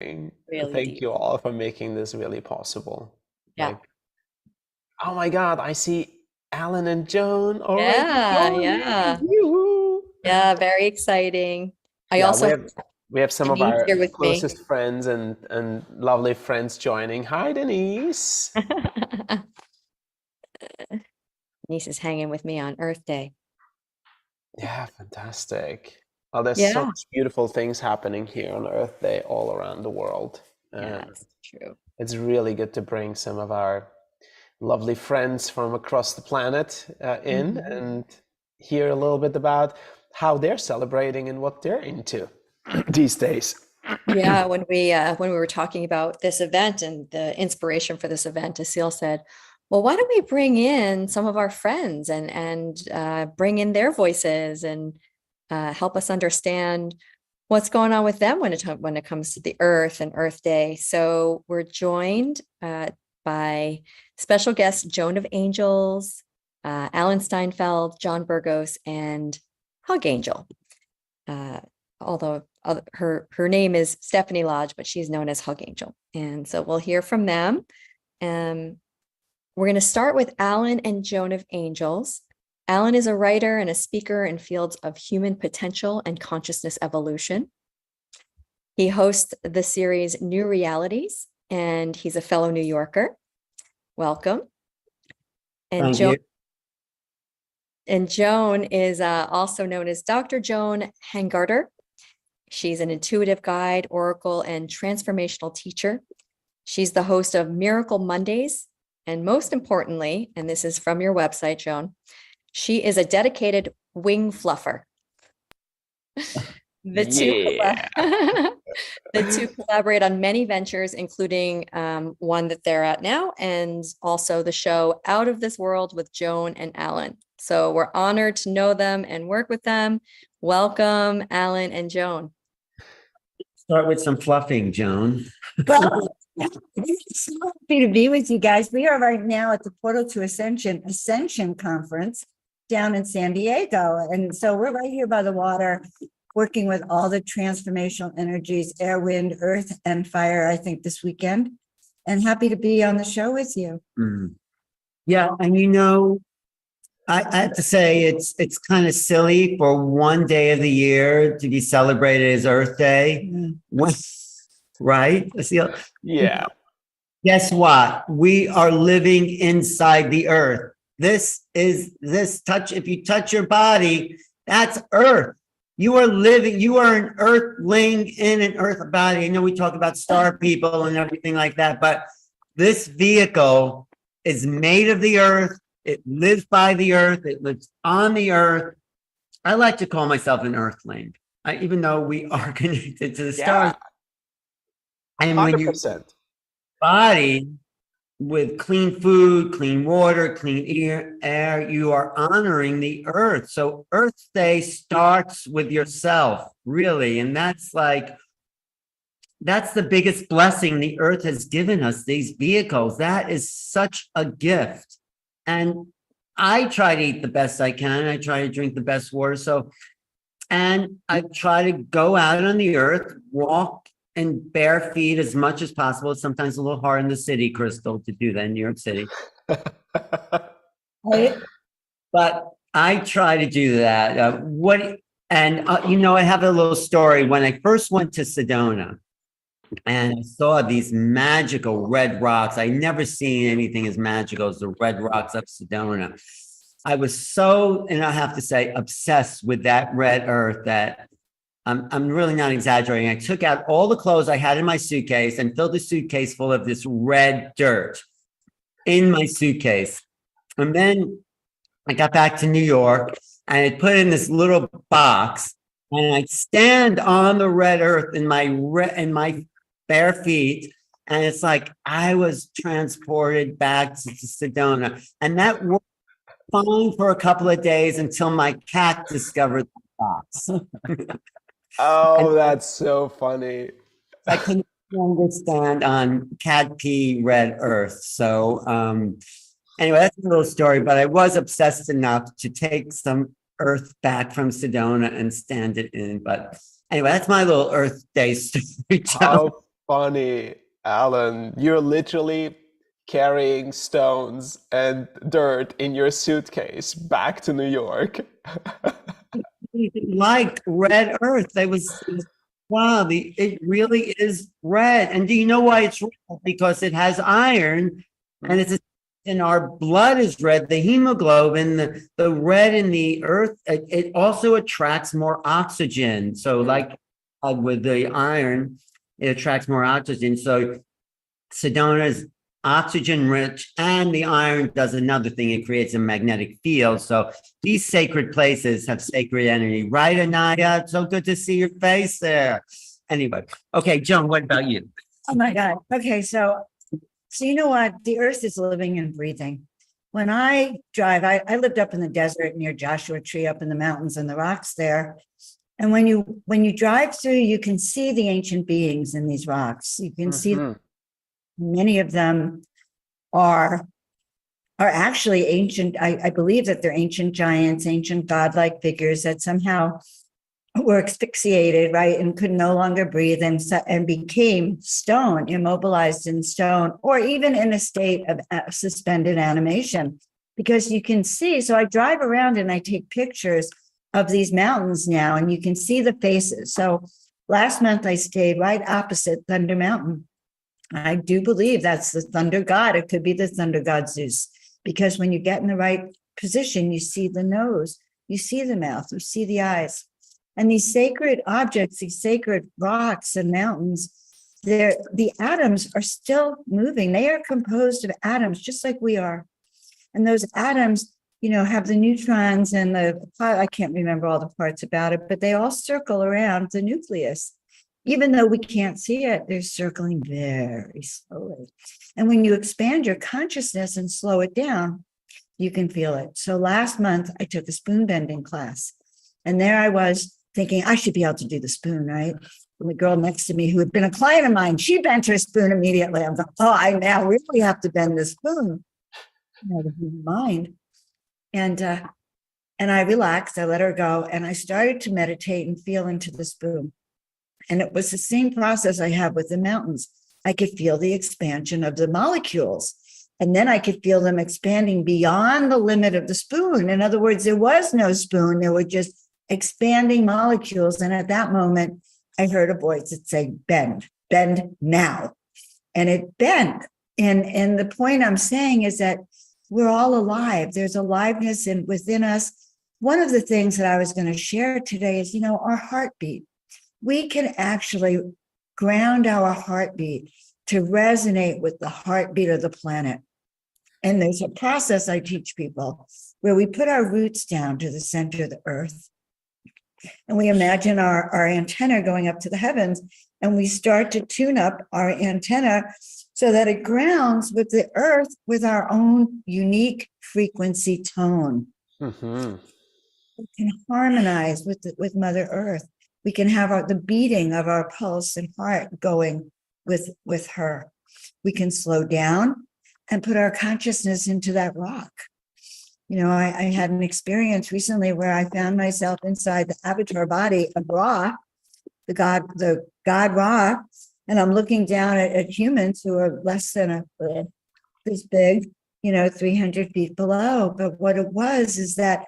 amazing. Really Thank deep. you all for making this really possible. Yeah. Like, oh my God, I see Alan and Joan already Yeah, joining. yeah. Yoo-hoo. Yeah, very exciting. I Yeah, also we have have we have some of Denise our here with me. closest friends and lovely friends joining. Hi, Denise. Denise is hanging with me on Earth Day. Yeah, fantastic. Oh, there's so Yeah, much beautiful things happening here on Earth Day all around the world. yeah, And it's true. it's really good to bring some of our lovely friends from across the planet in Mhm. and hear a little bit about how they're celebrating and what they're into these days. Yeah, when we were talking about this event and the inspiration for this event, Asil said, "Well, why don't we bring in some of our friends and bring in their voices and help us understand what's going on with them when it comes to the Earth and Earth Day?" So we're joined by special guests Joan of Angels, Alan Steinfeld, John Burgos, and Hug Angel. Uh, although her name is Stephanie Lodge, but she's known as Hug Angel. And so we'll hear from them. We're going to start with Alan and Joan of Angels. Alan is a writer and a speaker in fields of human potential and consciousness evolution. He hosts the series New Realities, and he's a fellow New Yorker. Welcome. And Thank Joan you. and Joan is also known as Dr. Joan Hangarter. She's an intuitive guide, oracle, and transformational teacher. She's the host of Miracle Mondays. And most importantly, and this is from your website, Joan, she is a dedicated wing fluffer. The two collaborate on many ventures, including one that they're at now, and also the show Out of This World with Joan and Alan. So we're honored to know them and work with them. Welcome, Alan and Joan. Start with some fluffing, Joan. Well, it's so happy to be with you guys. We are right now at the Portal to Ascension Conference down in San Diego. And so we're right here by the water, working with all the transformational energies, air, wind, earth, and fire, I think this weekend. And happy to be on the show with you. Mm. Yeah, and I have to say it's kind of silly for one day of the year to be celebrated as Earth Day. Right? Yeah. Guess what? We are living inside the earth. This touch. If you touch your body, that's earth. You are an earthling in an earth body. I know we talk about star people and everything like that, but this vehicle is made of the earth. It lives by the earth. It lives on the earth. I like to call myself an earthling, even though we are connected to the stars. And when you 100%. body with clean food, clean water, clean air, you are honoring the earth. So Earth Day starts with yourself, really. And that's the biggest blessing the earth has given us, these vehicles. That is such a gift. And I try to eat the best I can. I try to drink the best water. And I try to go out on the earth, walk in bare feet as much as possible. It's sometimes a little hard in the city, Crystal, to do that in New York City. But I try to do that. I have a little story. When I first went to Sedona and I saw these magical red rocks, I never seen anything as magical as the red rocks of Sedona. I was so, and I have to say, obsessed with that red earth that I'm really not exaggerating. I took out all the clothes I had in my suitcase and filled the suitcase full of this red dirt in my suitcase. And then I got back to New York and I put it in this little box and I'd stand on the red earth in my bare feet. And it's like I was transported back to Sedona. And that worked fine for a couple of days until my cat discovered the box. Oh, that's so funny. I couldn't understand on cat pee red earth. So anyway, that's a little story, but I was obsessed enough to take some earth back from Sedona and stand it in. But anyway, that's my little Earth Day story. How funny, Alan. You're literally carrying stones and dirt in your suitcase back to New York. Like red earth. Wow, it really is red. And do you know why it's red? Because it has iron, and and our blood is red. The hemoglobin, the red in the earth, it also attracts more oxygen. So like with the iron, it attracts more oxygen. So Sedona is oxygen rich, and the iron does another thing. It creates a magnetic field. So these sacred places have sacred energy, right, Anaya? It's so good to see your face there. Anyway, okay, Joan, what about you? Oh my God. Okay, so you know what? The earth is living and breathing. When I drive, I lived up in the desert near Joshua Tree, up in the mountains and the rocks there. And when you drive through, you can see the ancient beings in these rocks. You can see many of them are actually ancient. I believe that they're ancient giants, ancient godlike figures that somehow were asphyxiated, right, and could no longer breathe and became stone, immobilized in stone, or even in a state of suspended animation. Because you can see, so I drive around and I take pictures of these mountains now, and you can see the faces. So last month I stayed right opposite Thunder Mountain. I do believe that's the thunder god. It could be the thunder god Zeus, because when you get in the right position, you see the nose, you see the mouth, you see the eyes. And these sacred objects, these sacred rocks and mountains, the atoms are still moving. They are composed of atoms, just like we are. And those atoms, have the neutrons and I can't remember all the parts about it, but they all circle around the nucleus. Even though we can't see it, they're circling very slowly. And when you expand your consciousness and slow it down, you can feel it. So last month, I took a spoon bending class. And there I was thinking I should be able to do the spoon, right? And the girl next to me, who had been a client of mine, she bent her spoon immediately. I'm like, oh, I now really have to bend this spoon. The human mind. And I relaxed, I let her go, and I started to meditate and feel into the spoon. And it was the same process I have with the mountains. I could feel the expansion of the molecules. And then I could feel them expanding beyond the limit of the spoon. In other words, there was no spoon. There were just expanding molecules. And at that moment, I heard a voice that said, bend now. And it bent. And the point I'm saying is that we're all alive. There's aliveness within us. One of the things that I was going to share today is, our heartbeat. We can actually ground our heartbeat to resonate with the heartbeat of the planet. And there's a process I teach people where we put our roots down to the center of the earth. And we imagine our antenna going up to the heavens, and we start to tune up our antenna so that it grounds with the earth with our own unique frequency tone. We can harmonize with Mother Earth. We can have the beating of our pulse and heart going with her. We can slow down and put our consciousness into that rock. I had an experience recently where I found myself inside the avatar body of Ra, the god Ra, and I'm looking down at humans who are less than this big, 300 feet below. But what it was is that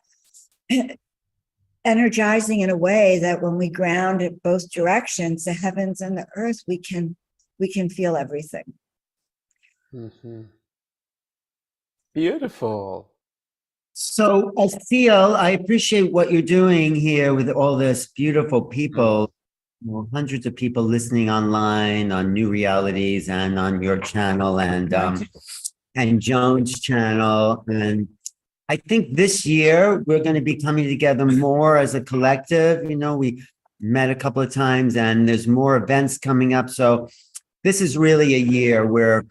energizing in a way that when we ground in both directions, the heavens and the earth, we can feel everything. Beautiful. So, Asil, I appreciate what you're doing here with all this beautiful people, hundreds of people listening online on New Realities and on your channel and Joan's channel. And I think this year we're going to be coming together more as a collective. We met a couple of times and there's more events coming up. So this is really a year where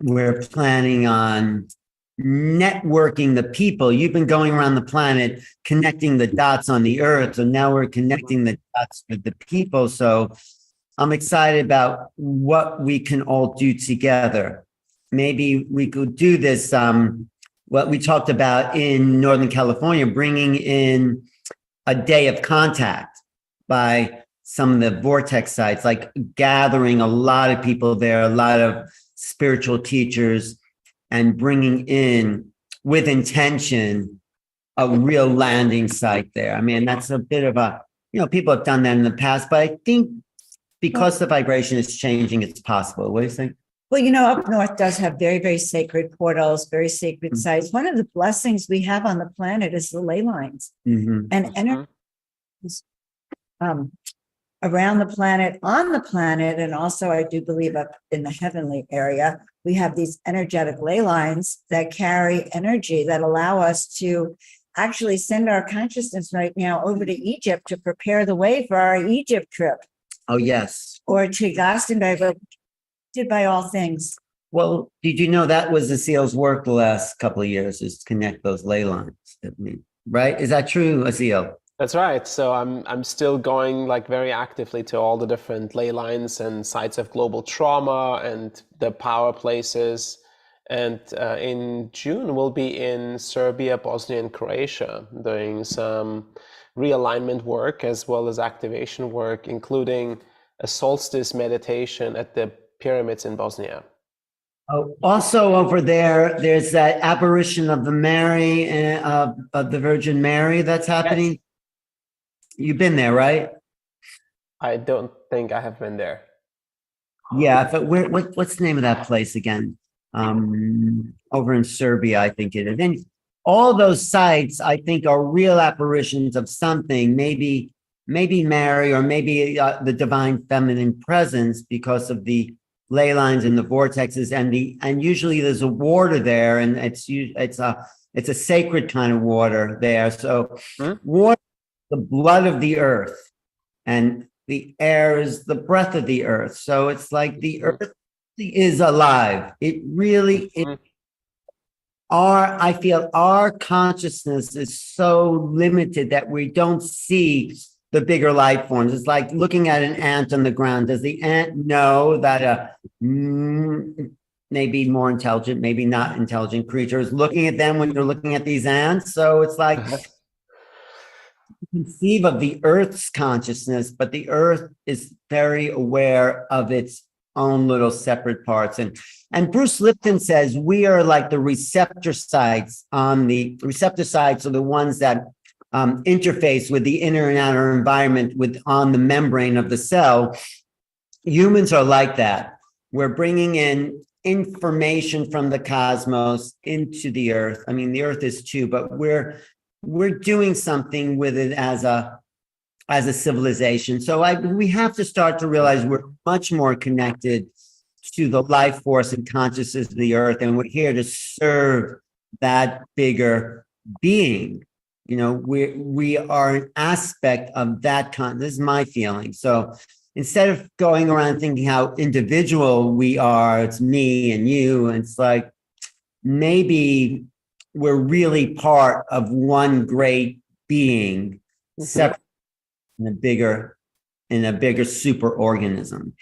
we're planning on networking the people. You've been going around the planet, connecting the dots on the earth. So now we're connecting the dots with the people. So I'm excited about what we can all do together. Maybe we could do this, what we talked about in Northern California, bringing in a day of contact by some of the vortex sites, like gathering a lot of people there, a lot of spiritual teachers, and bringing in with intention a real landing site there. I mean, that's a bit of a, people have done that in the past, but I think because the vibration is changing, it's possible. What do you think? Well, up north does have very, very sacred portals, very sacred sites. One of the blessings we have on the planet is the ley lines and energy around the planet, on the planet, and also I do believe up in the heavenly area, we have these energetic ley lines that carry energy that allow us to actually send our consciousness right now over to Egypt to prepare the way for our Egypt trip. Oh, yes. Or to Glastonbury, did by all things. Well, did you know that was Asil's work the last couple of years, is to connect those ley lines? Right? Is that true, Asil? That's right. So I'm still going like very actively to all the different ley lines and sites of global trauma and the power places. And in June, we'll be in Serbia, Bosnia, and Croatia doing some realignment work as well as activation work, including a solstice meditation at the pyramids in Bosnia. Oh, also over there, there's that apparition of the Mary, of the Virgin Mary that's happening. Yes. You've been there, right? I don't think I have been there. Yeah, but what's the name of that place again? Over in Serbia, I think it is. And all those sites, I think, are real apparitions of something, maybe Mary, or maybe the divine feminine presence, because of the ley lines and the vortexes, and usually there's a water there, and it's a sacred kind of water there. So water, the blood of the earth, and the air is the breath of the earth. So it's like the earth is alive. It really is. I feel our consciousness is so limited that we don't see the bigger life forms. It's like looking at an ant on the ground. Does the ant know that maybe more intelligent, maybe not intelligent creature is looking at them when you're looking at these ants? So it's like conceive of the earth's consciousness, but the earth is very aware of its own little separate parts. And Bruce Lipton says we are like the receptor sites. The receptor sites are the ones that interface with the inner and outer environment on the membrane of the cell. Humans are like that. We're bringing in information from the cosmos into the earth. I mean, the earth is too, but we're doing something with it as a civilization. So we have to start to realize we're much more connected to the life force and consciousness of the earth, and we're here to serve that bigger being. We are an aspect of that this is my feeling. So instead of going around thinking how individual we are, it's me and you, and it's like maybe we're really part of one great being, separate in a bigger superorganism.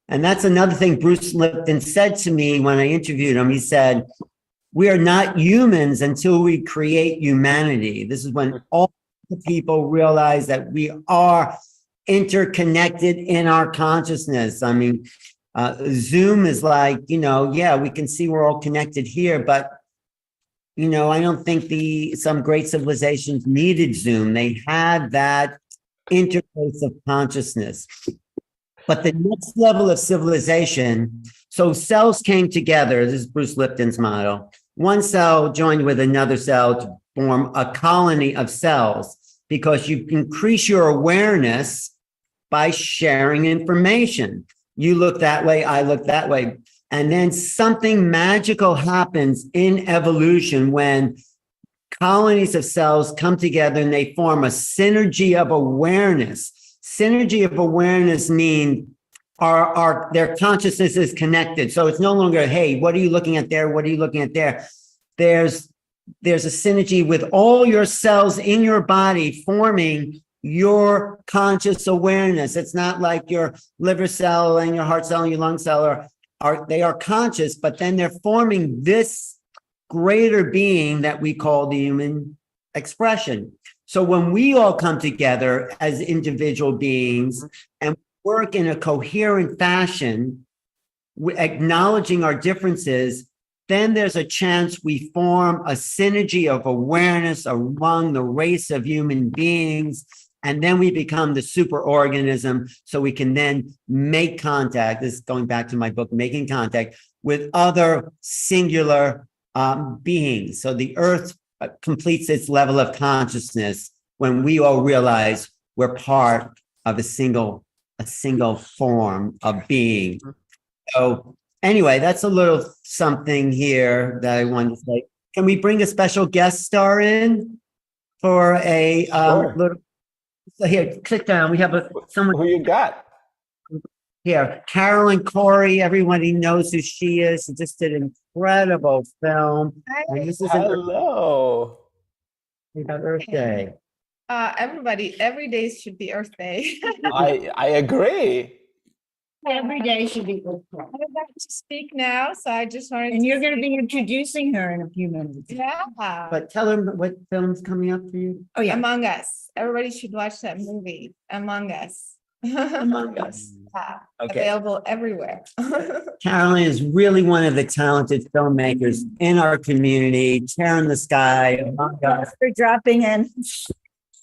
And that's another thing Bruce Lipton said to me when I interviewed him. He said, we are not humans until we create humanity. This is when all the people realize that we are interconnected in our consciousness. I mean, Zoom is like, yeah, we can see we're all connected here, but I don't think some great civilizations needed Zoom. They had that interface of consciousness. But the next level of civilization, so cells came together. This is Bruce Lipton's model. One cell joined with another cell to form a colony of cells, because you increase your awareness by sharing information. You look that way, I look that way. And then something magical happens in evolution when colonies of cells come together and they form a synergy of awareness. Synergy of awareness means their consciousness is connected. So it's no longer, hey, what are you looking at there? What are you looking at there? There's a synergy with all your cells in your body forming your conscious awareness. It's not like your liver cell and your heart cell and your lung cell they are conscious, but then they're forming this greater being that we call the human expression. So when we all come together as individual beings and work in a coherent fashion, acknowledging our differences, then there's a chance we form a synergy of awareness among the race of human beings. And then we become the superorganism, so we can then make contact. This is going back to my book, Making Contact, with other singular beings. So the earth completes its level of consciousness when we all realize we're part of a single form of being. So anyway, that's a little something here that I wanted to say. Can we bring a special guest star in for a Sure. little? So here, click down. We have someone Who you got? here. Carolyn Corey. Everybody knows who she is. She just did an incredible film. And this is an Hello. Earth Day. Everybody, every day should be Earth Day. I agree. Every day should be. I'm about to speak now, so I just wanted And to. you're going to be introducing her in a few minutes. Yeah. But tell them what film's coming up for you. Oh, yeah. Among Us. Everybody should watch that movie, Among Us. Among Us. Yeah, Okay. available everywhere. Carolyn is really one of the talented filmmakers in our community. Tear in the Sky, Among Us. For dropping in.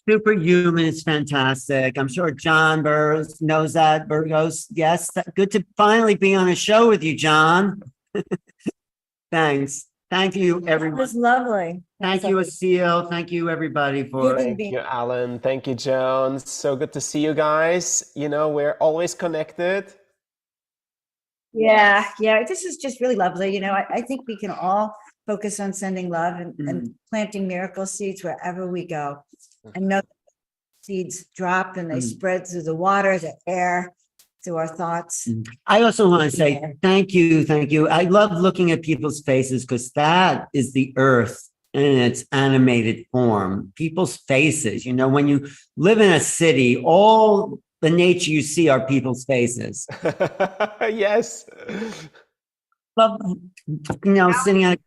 Superhuman is fantastic. I'm sure John Burgos knows that. Burgos, yes. Good to finally be on a show with you, John. Thanks. Thank you, It everyone. was lovely. Thank you, Asil. Thank you, everybody, for. Thank you, Alan. Thank you, Joan. So good to see you guys. You know, we're always connected. Yeah, this is just really lovely. You know, I think we can all focus on sending love and planting miracle seeds wherever we go. And know that seeds drop and they spread through the water, the air, through our thoughts. I also want to say thank you. Thank you. I love looking at people's faces because that is the earth in its animated form. People's faces, you know, when you live in a city, all the nature you see are people's faces. Yes. Love, you know, sitting at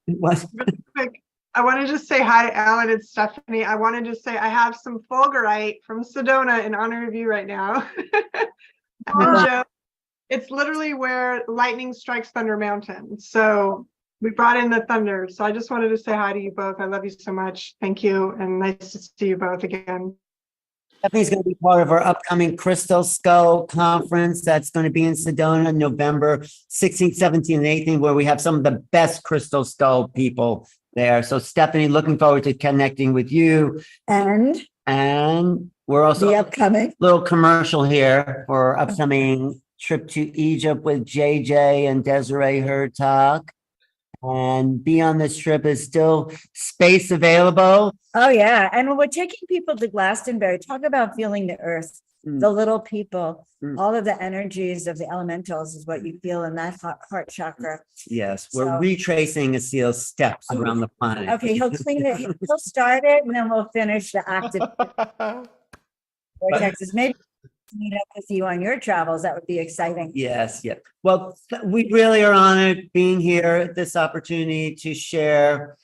what? Really quick, I want to just say hi, Alan and Stephanie. I want to just say I have some fulgurite from Sedona in honor of you right now. And Joe, it's literally where lightning strikes Thunder Mountain. So we brought in the thunder. So I just wanted to say hi to you both. I love you so much. Thank you. And nice to see you both again. Stephanie's going to be part of our upcoming Crystal Skull Conference. That's going to be in Sedona, November 16th, 17th, and 18th, where we have some of the best Crystal Skull people there. So Stephanie, looking forward to connecting with you. And We're also the upcoming. little commercial here for our upcoming trip to Egypt with JJ and Desiree Hertog. And be on this trip is still space available. Oh, yeah. And we're taking people to Glastonbury. Talk about feeling the earth, the little people, all of the energies of the elementals is what you feel in that heart chakra. Yes, we're So- retracing Asil's steps around the planet. Okay, he'll clean it. He'll start it and then we'll finish the active vortexes. Maybe meet up with you on your travels. That would be exciting. Yes, yeah. Well, we really are honored being here, this opportunity to share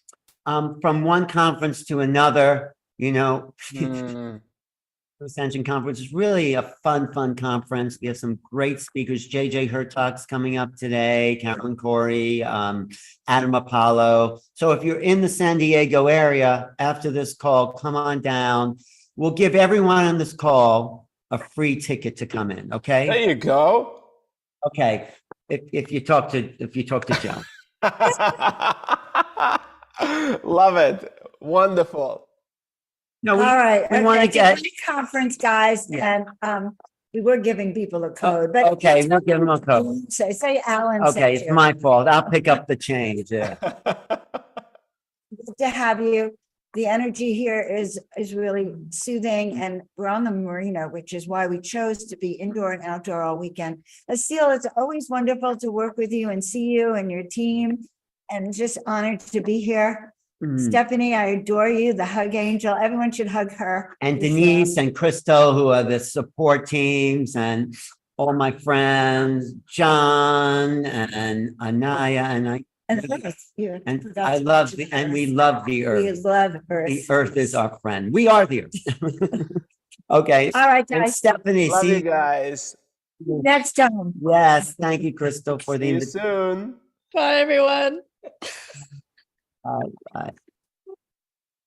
from one conference to another, you know. Ascension Conference is really a fun conference. We have some great speakers. JJ Hertog's coming up today, Carolyn Corey, Adam Apollo. So if you're in the San Diego area after this call, come on down. We'll give everyone on this call a free ticket to come in. Okay. There you go. Okay. If you talk to Joan. Love it. Wonderful. No, All right. we want to Okay, it's a get. free conference, guys, Yeah. and we were giving people a code, but Okay, we'll give them a code. say Alan. Okay, sent it's you. my fault. I'll pick up the change. Yeah. Good to have you. The energy here is really soothing, and we're on the marina, which is why we chose to be indoor and outdoor all weekend. Asil, it's always wonderful to work with you and see you and your team, and just honored to be here. Stephanie, I adore you, the hug angel. Everyone should hug her. And Denise and Crystal, who are the support teams, and all my friends, John and Anaya, and And the earth, yeah, And forgot I to love mention and we love the We earth. love The earth. earth is our friend. We are the earth. Okay. All right, And guys, Stephanie, Love you see guys. you. next time. Yes, thank you, Crystal, for the See you invitation. soon. Bye, everyone.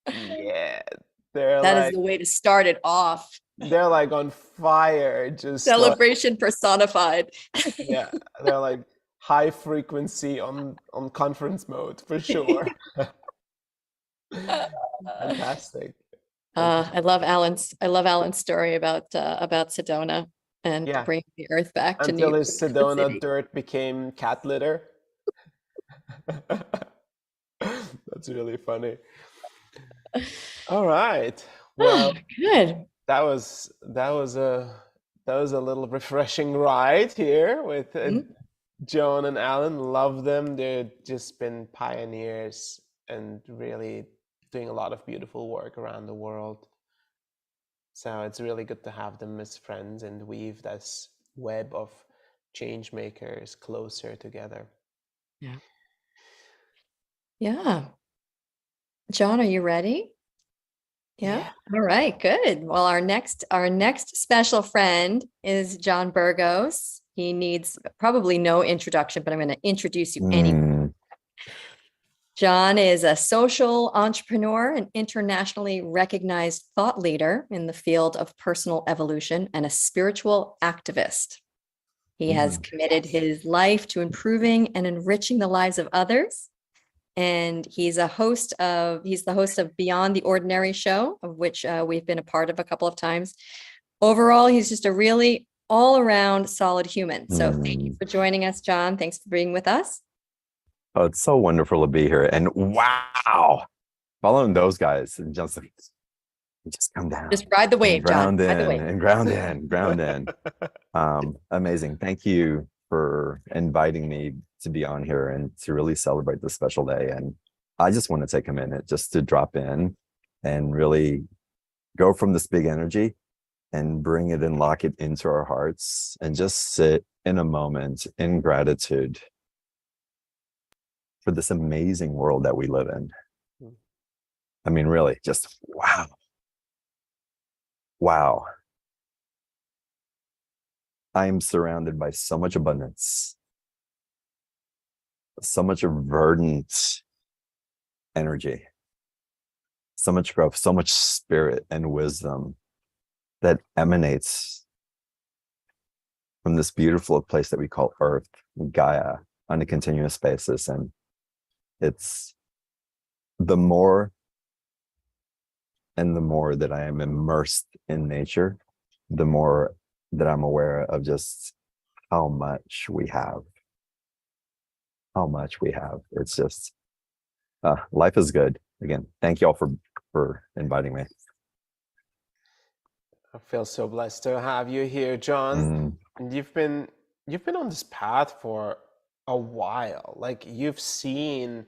Yeah, they're That is like the way to start it off. they're like on fire. Just like, Celebration personified. yeah, they're like high frequency on conference mode for sure. Fantastic. I love Alan's story about Sedona and Yeah, bringing the earth back to until New his to the Sedona city. dirt became cat litter. That's really funny. All right. Well, Good. that was a little refreshing ride here with Mhm. Joan and Alan. Love them. They've just been pioneers and really doing a lot of beautiful work around the world. So it's really good to have them as friends and weave this web of change makers closer together. Yeah. John, are you ready? Yeah. All right, good. Well, our next special friend is John Burgos. He needs probably no introduction, but I'm going to introduce you anyway. John is a social entrepreneur, an internationally recognized thought leader in the field of personal evolution, and a spiritual activist. He has committed his life to improving and enriching the lives of others. And he's the host of Beyond the Ordinary show, of which we've been a part of a couple of times. Overall, he's just a really all-around solid human. So thank you for joining us, John. Thanks for being with us. Oh, it's so wonderful to be here. And wow, following those guys and just come down. Just ride the wave, John. Ground Ride the in wave. and ground in, ground in. Amazing. Thank you for inviting me to be on here and to really celebrate this special day. And I just want to take a minute just to drop in and really go from this big energy and bring it and lock it into our hearts and just sit in a moment in gratitude for this amazing world that we live in. I mean, really, just wow. Wow. I am surrounded by so much abundance, so much verdant energy, so much growth, so much spirit and wisdom that emanates from this beautiful place that we call Earth, Gaia, on a continuous basis. And it's the more and the more that I am immersed in nature, the more that I'm aware of just how much we have. How much we have. It's just, life is good. Again, thank you all for inviting me. I feel so blessed to have you here, John. And you've been on this path for a while. Like, you've seen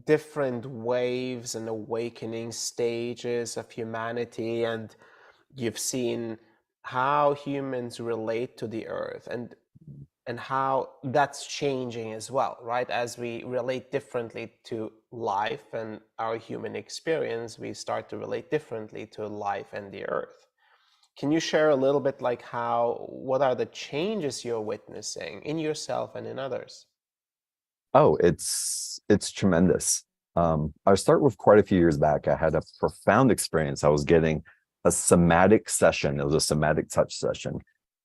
different waves and awakening stages of humanity, and you've seen how humans relate to the earth and how that's changing as well, right? As we relate differently to life and our human experience, we start to relate differently to life and the earth. Can you share a little bit like what are the changes you're witnessing in yourself and in others? Oh, it's tremendous. I'll start with quite a few years back. I had a profound experience. I was getting a somatic session. It was a somatic touch session.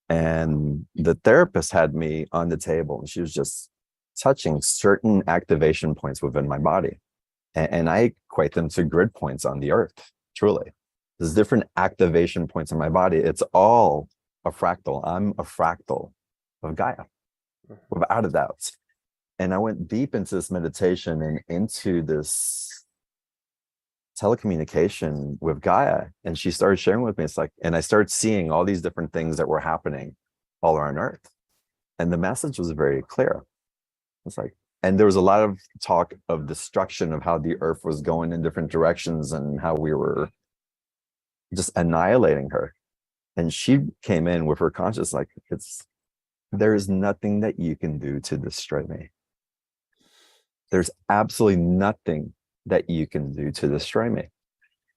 And the therapist had me on the table and she was just touching certain activation points within my body. And I equate them to grid points on the earth, truly. There's different activation points in my body. It's all a fractal. I'm a fractal of Gaia, without a doubt. And I went deep into this meditation and into this telecommunication with Gaia. And she started sharing with me, and I started seeing all these different things that were happening all around Earth. And the message was very clear. And there was a lot of talk of destruction, of how the Earth was going in different directions and how we were just annihilating her. And she came in with her consciousness, there is nothing that you can do to destroy me. There's absolutely nothing that you can do to destroy me.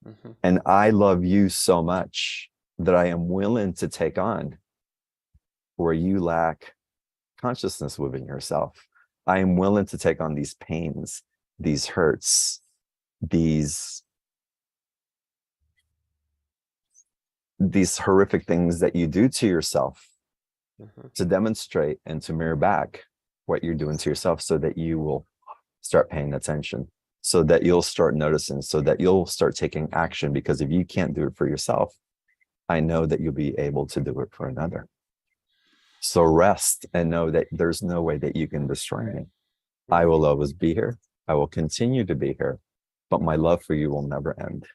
Mm-hmm. And I love you so much that I am willing to take on where you lack consciousness within yourself. I am willing to take on these pains, these hurts, these horrific things that you do to yourself, Mm-hmm. to demonstrate and to mirror back what you're doing to yourself, so that you will start paying attention, so that you'll start noticing, so that you'll start taking action. Because if you can't do it for yourself, I know that you'll be able to do it for another. So rest and know that there's no way that you can destroy me. I will always be here. I will continue to be here, but my love for you will never end.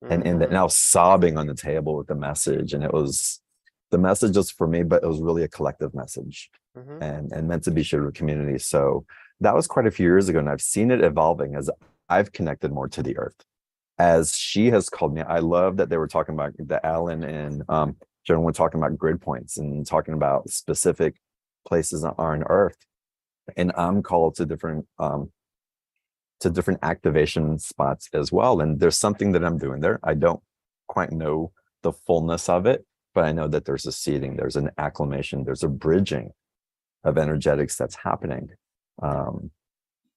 And I was sobbing on the table with the message, and the message was for me, but it was really a collective message, Mm-hmm. and meant to be shared with community. So that was quite a few years ago, and I've seen it evolving as I've connected more to the earth, as she has called me. I love that they were talking about the Alan and Joan were talking about grid points and talking about specific places on earth, and I'm called to different activation spots as well. And there's something that I'm doing there. I don't quite know the fullness of it, but I know that there's a seeding, there's an acclimation, there's a bridging of energetics that's happening,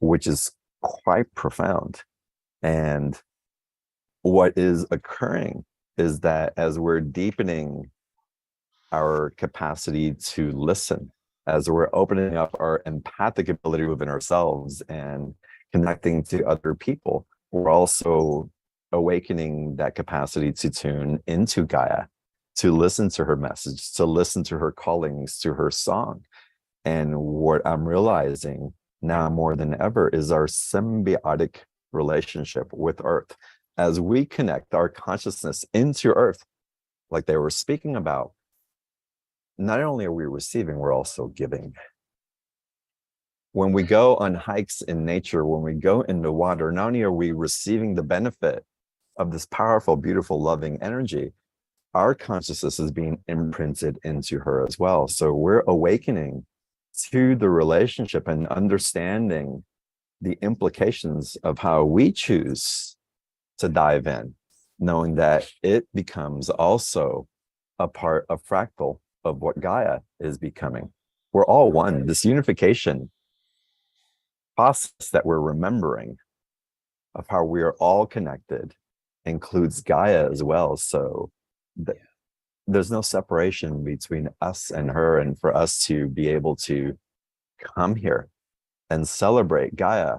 which is quite profound. And what is occurring is that as we're deepening our capacity to listen, as we're opening up our empathic ability within ourselves and connecting to other people, we're also awakening that capacity to tune into Gaia, to listen to her message, to listen to her callings, to her song. And what I'm realizing now more than ever is our symbiotic relationship with Earth. As we connect our consciousness into Earth, like they were speaking about, not only are we receiving, we're also giving. When we go on hikes in nature, when we go into water, not only are we receiving the benefit of this powerful, beautiful, loving energy, our consciousness is being imprinted into her as well. So we're awakening to the relationship and understanding the implications of how we choose to dive in, knowing that it becomes also a part of fractal of what Gaia is becoming. We're all one. This unification process that we're remembering of how we are all connected includes Gaia as well. So there's no separation between us and her. And for us to be able to come here and celebrate Gaia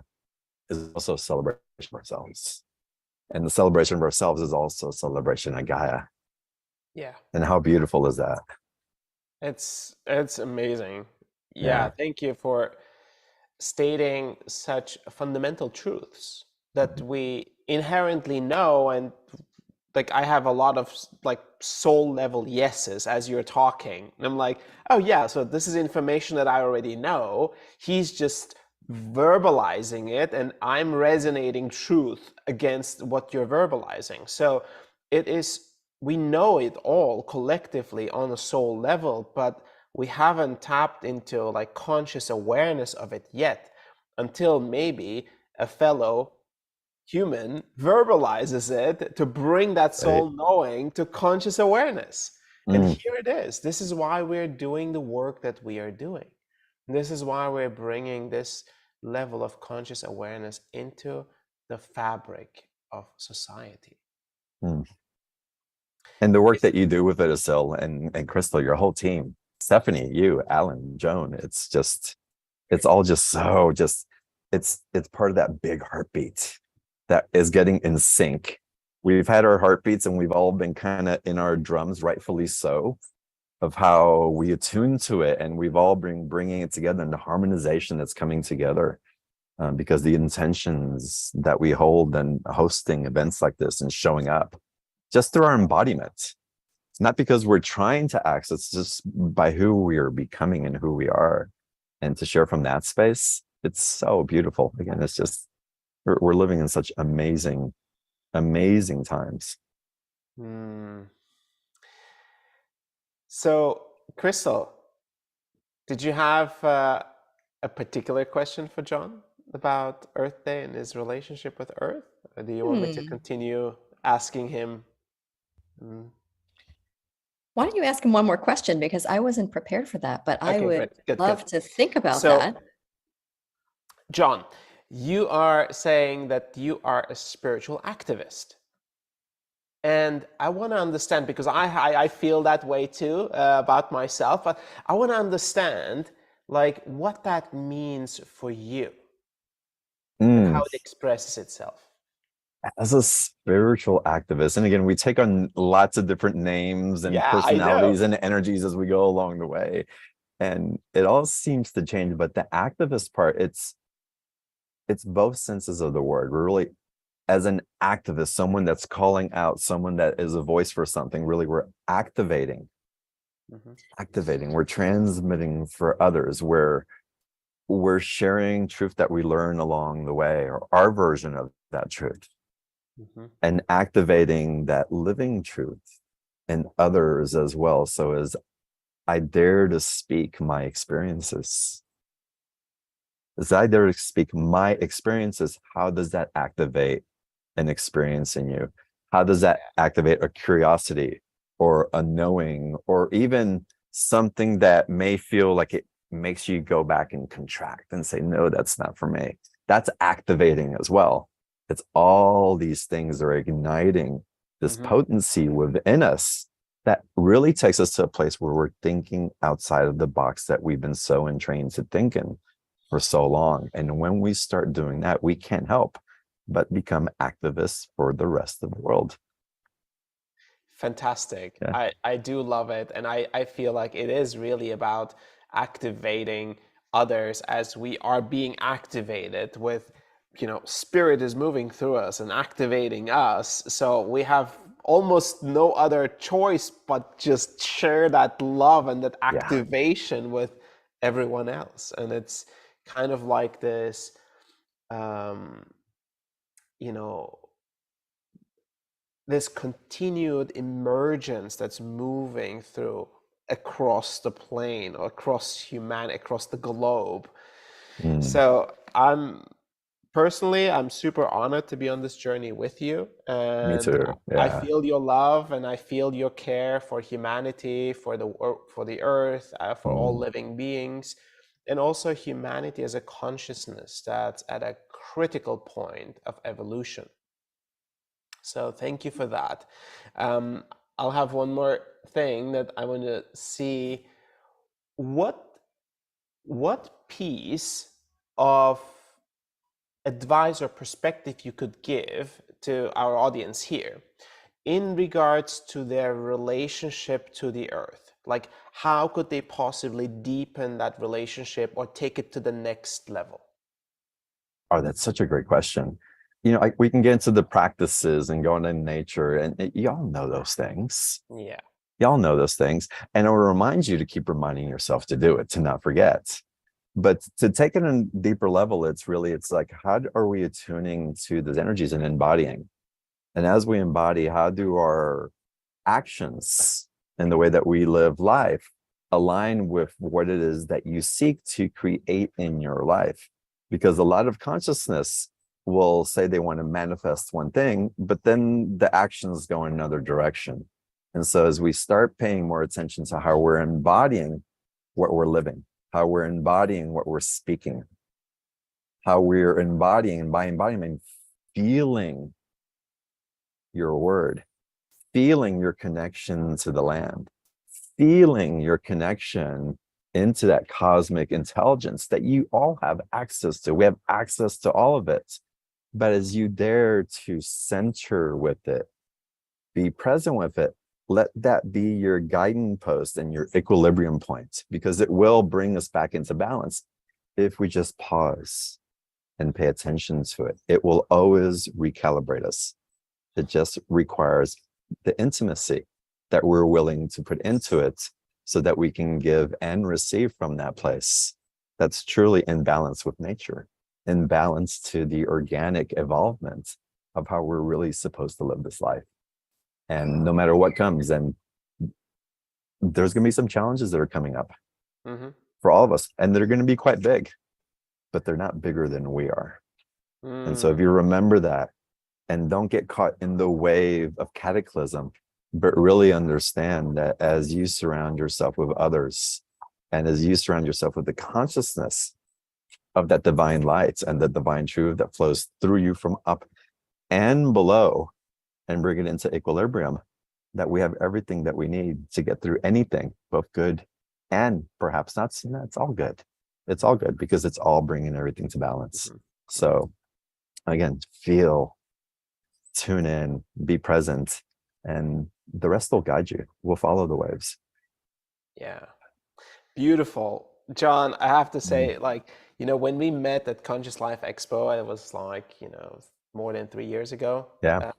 is also a celebration of ourselves. And the celebration of ourselves is also a celebration of Gaia. Yeah. And how beautiful is that? It's amazing. Yeah. Thank you for stating such fundamental truths that we inherently know. And like I have a lot of like soul level yeses as you're talking, and I'm like, oh yeah, so this is information that I already know. He's just verbalizing it, and I'm resonating truth against what you're verbalizing. So it is, we know it all collectively on a soul level, but we haven't tapped into like conscious awareness of it yet, until maybe a fellow human verbalizes it to bring that soul knowing to conscious awareness. And here it is. This is why we're doing the work that we are doing. This is why we're bringing this level of conscious awareness into the fabric of society. And the work that you do with it, Asil and Crystal, your whole team, Stephanie, you, Alan, Joan, it's all just so it's part of that big heartbeat that is getting in sync. We've had our heartbeats and we've all been kind of in our drums, rightfully so, of how we attune to it, and we've all been bringing it together in the harmonization that's coming together, because the intentions that we hold and hosting events like this and showing up just through our embodiment. It's not because we're trying to act, it's just by who we are becoming and who we are. And to share from that space, it's so beautiful. Again, it's just, we're living in such amazing, amazing times. So, Crystal, did you have a particular question for John about Earth Day and his relationship with Earth? Or do you want me to continue asking him? Why don't you ask him one more question? Because I wasn't prepared for that, but I Okay, would great. Good, love good. to think about So, that. John, you are saying that you are a spiritual activist. And I want to understand, because I feel that way too about myself, but I want to understand like what that means for you and how it expresses itself. As a spiritual activist, and again, we take on lots of different names and Yeah, I know. personalities and energies as we go along the way, and it all seems to change. But the activist part, it's both senses of the word. We're really, as an activist, someone that's calling out, someone that is a voice for something. Really, we're activating. We're transmitting for others. We're sharing truth that we learn along the way, or our version of that truth. And activating that living truth in others as well. So as I dare to speak my experiences, how does that activate an experience in you? How does that activate a curiosity or a knowing, or even something that may feel like it makes you go back and contract and say, no, that's not for me? That's activating as well. It's all these things that are igniting this potency within us that really takes us to a place where we're thinking outside of the box that we've been so entrained to think in for so long. And when we start doing that, we can't help but become activists for the rest of the world. Fantastic. Yeah. I do love it. And I feel like it is really about activating others as we are being activated with, spirit is moving through us and activating us. So we have almost no other choice but just share that love and that activation with everyone else. And it's kind of like this, this continued emergence that's moving through across the plane or across humanity, across the globe. So I'm super honored to be on this journey with you. And Me too. I Yeah. feel your love and I feel your care for humanity, for the earth, for all living beings, and also humanity as a consciousness that's at a critical point of evolution. So thank you for that. I'll have one more thing that I want to see. What piece of advice or perspective you could give to our audience here in regards to their relationship to the earth? Like, how could they possibly deepen that relationship or take it to the next level? Oh, that's such a great question. We can get into the practices and go into nature, and y'all know those things. Yeah. Y'all know those things. And it will remind you to keep reminding yourself to do it, to not forget. But to take it on a deeper level, it's like, how are we attuning to those energies and embodying? And as we embody, how do our actions and the way that we live life align with what it is that you seek to create in your life? Because a lot of consciousness will say they want to manifest one thing, but then the actions go in another direction. And so as we start paying more attention to how we're embodying what we're living, how we're embodying what we're speaking, how we're embodying, and by embodiment, feeling your word, feeling your connection to the land, feeling your connection into that cosmic intelligence that you all have access to. We have access to all of it. But as you dare to center with it, be present with it, let that be your guiding post and your equilibrium point, because it will bring us back into balance if we just pause and pay attention to it. It will always recalibrate us. It just requires the intimacy that we're willing to put into it so that we can give and receive from that place that's truly in balance with nature, in balance to the organic evolvement of how we're really supposed to live this life. And no matter what comes, and there's going to be some challenges that are coming up for all of us, and they're going to be quite big. but they're not bigger than we are. And so if you remember that, and don't get caught in the wave of cataclysm, but really understand that as you surround yourself with others, and as you surround yourself with the consciousness of that divine light and the divine truth that flows through you from up and below, and bring it into equilibrium, that we have everything that we need to get through anything, both good and perhaps not. It's all good. It's all good because it's all bringing everything to balance. So again, feel, tune in, be present, and the rest will guide you. We'll follow the waves. Yeah. Beautiful. John, I have to say, like, when we met at Conscious Life Expo, it was like, more than 3 years ago. Yeah.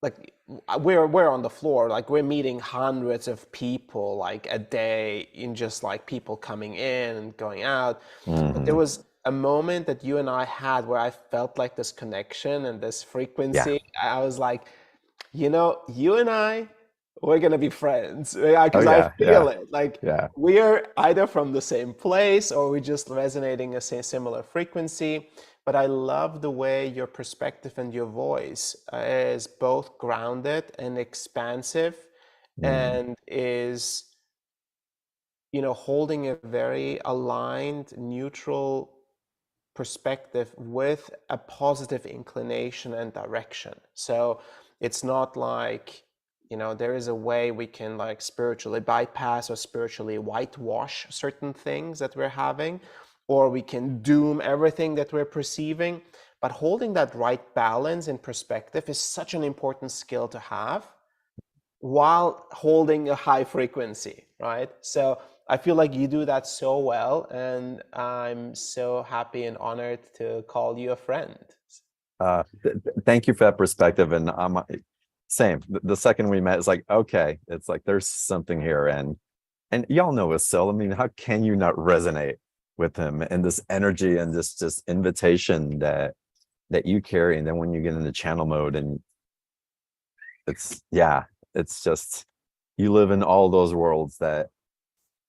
Like we're on the floor, like we're meeting hundreds of people like a day, in just like people coming in and going out. But there was a moment that you and I had where I felt like this connection and this frequency. I was like, you and I, we're gonna be friends, because I feel it. Like we're either from the same place or we're just resonating a similar frequency. But I love the way your perspective and your voice is both grounded and expansive, and is, holding a very aligned, neutral perspective with a positive inclination and direction. So it's not like, there is a way we can like spiritually bypass or spiritually whitewash certain things that we're having, or we can doom everything that we're perceiving. But holding that right balance in perspective is such an important skill to have while holding a high frequency, right? So I feel like you do that so well, and I'm so happy and honored to call you a friend. Thank you for that perspective. And same. The second we met, it's like, okay, it's like there's something here, and y'all know Asil. I mean, how can you not resonate with him and this energy and this just invitation that you carry? And then when you get into channel mode, and it's just, you live in all those worlds that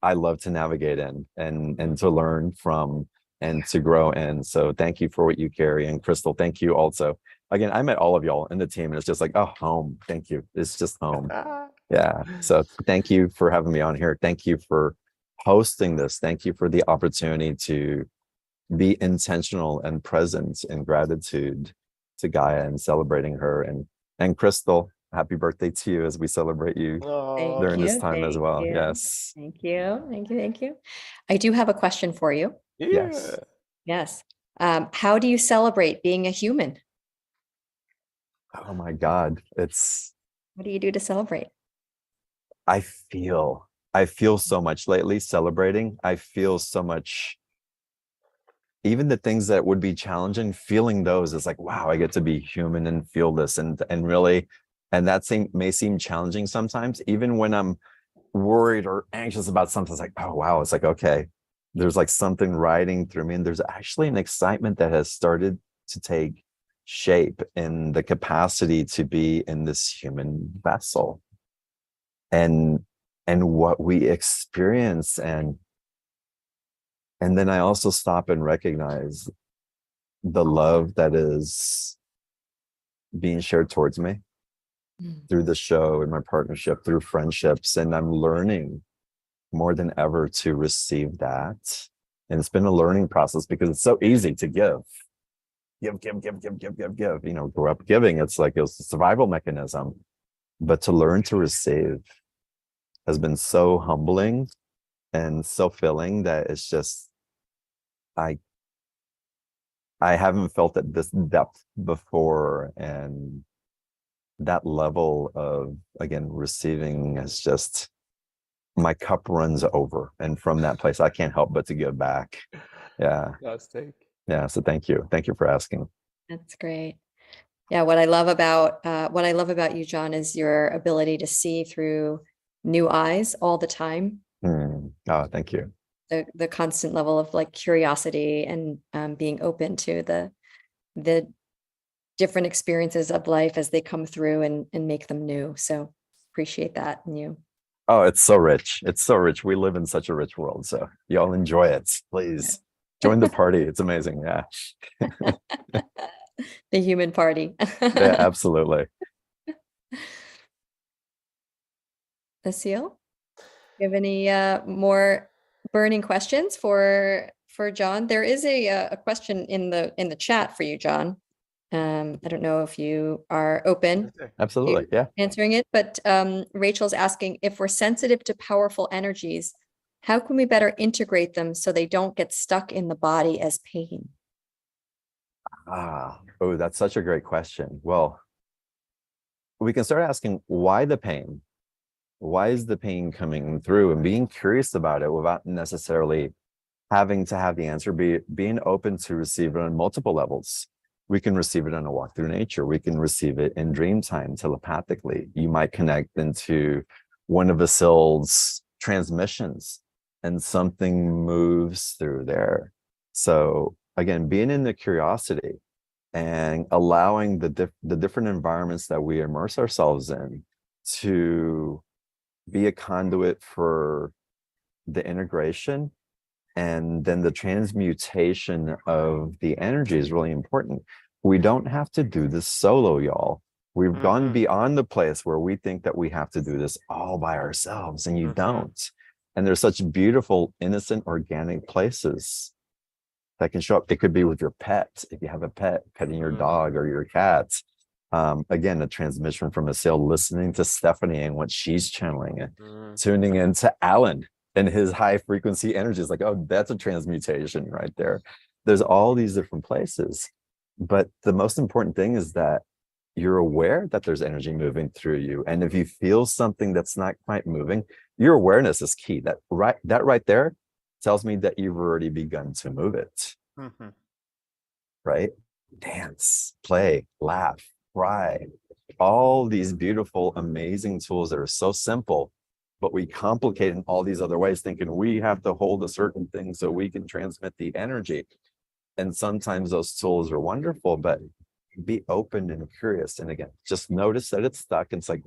I love to navigate in and to learn from and to grow in. So thank you for what you carry. And Crystal, thank you also. Again, I met all of y'all in the team, and it's just like, oh, home. Thank you. It's just home. Yeah. So thank you for having me on here. Thank you for hosting this. Thank you for the opportunity to be intentional and present in gratitude to Gaia and celebrating her. And Crystal, happy birthday to you as we celebrate you during this time as well. Yes. Thank you. I do have a question for you. Yes. Yes. How do you celebrate being a human? Oh my God. What do you do to celebrate? I feel so much lately celebrating. I feel so much, even the things that would be challenging, feeling those is like, wow, I get to be human and feel this and really, and that may seem challenging sometimes, even when I'm worried or anxious about something. It's like, oh wow, it's like, okay, there's like something riding through me, and there's actually an excitement that has started to take shape in the capacity to be in this human vessel and what we experience. And then I also stop and recognize the love that is being shared towards me through the show and my partnership, through friendships. And I'm learning more than ever to receive that. And it's been a learning process because it's so easy to give. Grow up giving. It's like it's a survival mechanism. But to learn to receive has been so humbling and so filling that it's just, I haven't felt at this depth before. And that level of, again, receiving is just, my cup runs over. And from that place, I can't help but to give back. Yeah. Yeah. So thank you. Thank you for asking. That's great. Yeah. What I love about you, John, is your ability to see through new eyes all the time. Oh, thank you. The constant level of like curiosity and being open to the different experiences of life as they come through and make them new. So appreciate that in you. Oh, it's so rich. It's so rich. We live in such a rich world. So y'all enjoy it. Please join the party. It's amazing. Yeah. The human party. Yeah, absolutely. Asil, you have any more burning questions for John? There is a question in the chat for you, John. I don't know if you are open Absolutely. to Yeah. answering it, but Rachel's asking, if we're sensitive to powerful energies, how can we better integrate them so they don't get stuck in the body as pain? Oh, that's such a great question. Well, we can start asking why the pain? Why is the pain coming through, and being curious about it without necessarily having to have the answer, being open to receive it on multiple levels. We can receive it on a walk through nature. We can receive it in dream time telepathically. You might connect into one of Asil's transmissions and something moves through there. So again, being in the curiosity and allowing the different environments that we immerse ourselves in to be a conduit for the integration and then the transmutation of the energy is really important. We don't have to do this solo, y'all. We've gone beyond the place where we think that we have to do this all by ourselves, and you don't. And there's such beautiful, innocent, organic places that can show up. It could be with your pet. If you have a pet, petting your dog or your cat. Again, a transmission from Asil, listening to Stephanie and what she's channeling, tuning into Alan and his high frequency energy is like, oh, that's a transmutation right there. There's all these different places. But the most important thing is that you're aware that there's energy moving through you. And if you feel something that's not quite moving, your awareness is key. That right there tells me that you've already begun to move it. Right? Dance, play, laugh, cry. All these beautiful, amazing tools that are so simple, but we complicate in all these other ways, thinking we have to hold a certain thing so we can transmit the energy. And sometimes those tools are wonderful, but be open and curious. And again, just notice that it's stuck. And it's like,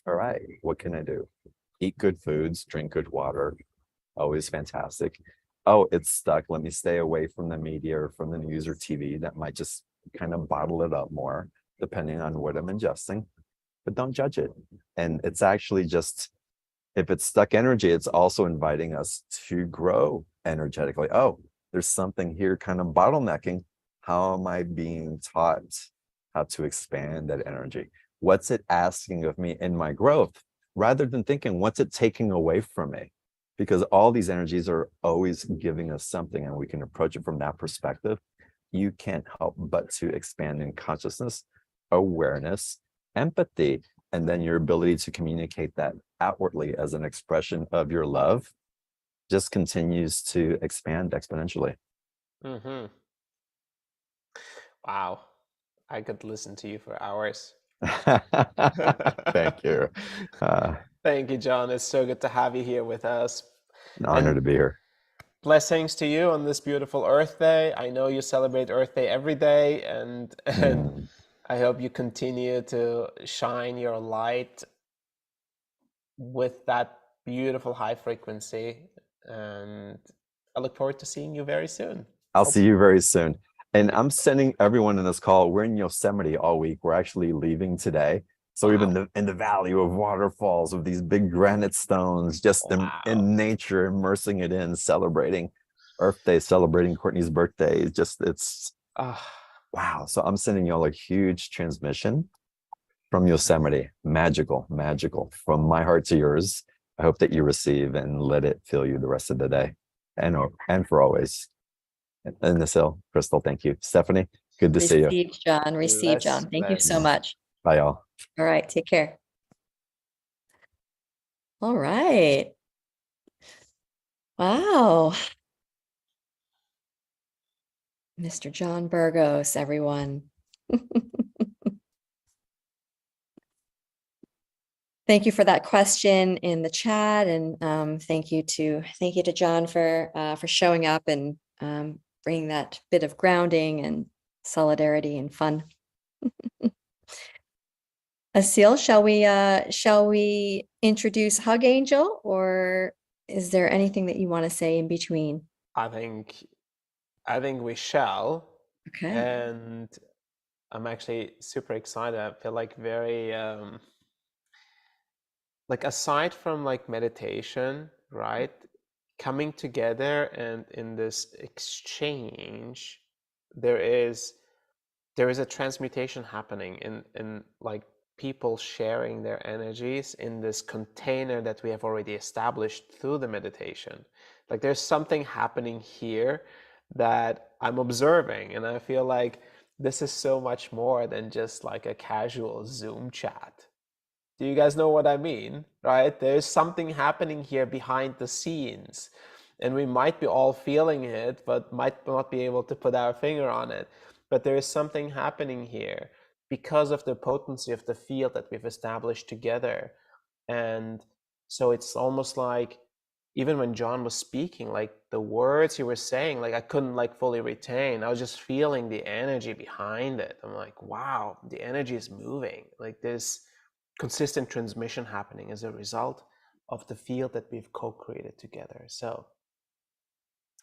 all right, what can I do? Eat good foods, drink good water. Always fantastic. Oh, it's stuck. Let me stay away from the media or from the news or TV. That might just kind of bottle it up more, depending on what I'm ingesting. But don't judge it. And it's actually just, if it's stuck energy, it's also inviting us to grow energetically. Oh, there's something here kind of bottlenecking. How am I being taught how to expand that energy? What's it asking of me in my growth? Rather than thinking, what's it taking away from me? Because all these energies are always giving us something, and we can approach it from that perspective. You can't help but to expand in consciousness, awareness, empathy, and then your ability to communicate that outwardly as an expression of your love just continues to expand exponentially. Wow. I could listen to you for hours. Thank you. Thank you, John. It's so good to have you here with us. An honor to be here. Blessings to you on this beautiful Earth Day. I know you celebrate Earth Day every day, and I hope you continue to shine your light with that beautiful high frequency. And I look forward to seeing you very soon. I'll see you very soon. And I'm sending everyone in this call. We're in Yosemite all week. We're actually leaving today. So we've been in the valley of waterfalls with these big granite stones, just in nature, immersing it in, celebrating Earth Day, celebrating Courtney's birthday. It's wow. So I'm sending y'all a huge transmission from Yosemite. Magical, magical. From my heart to yours. I hope that you receive and let it fill you the rest of the day and for always. And Asil, Crystal, thank you. Stephanie, good to see you. Receive, John. Receive, John. Thank you so much. Bye, y'all. All right. Take care. All right. Wow. Mr. John Burgos, everyone. Thank you for that question in the chat, and thank you to John for showing up and bringing that bit of grounding and solidarity and fun. Asil, shall we introduce Hug Angel, or is there anything that you want to say in between? I think we shall. Okay. And I'm actually super excited. I feel like very like aside from like meditation, right? Coming together and in this exchange, there is a transmutation happening in like people sharing their energies in this container that we have already established through the meditation. Like there's something happening here that I'm observing, and I feel like this is so much more than just like a casual Zoom chat. Do you guys know what I mean? Right? There's something happening here behind the scenes, and we might be all feeling it, but might not be able to put our finger on it. But there is something happening here because of the potency of the field that we've established together. And so it's almost like, even when John was speaking, like the words he was saying, like I couldn't like fully retain. I was just feeling the energy behind it. I'm like, wow, the energy is moving. Like there's consistent transmission happening as a result of the field that we've co-created together. So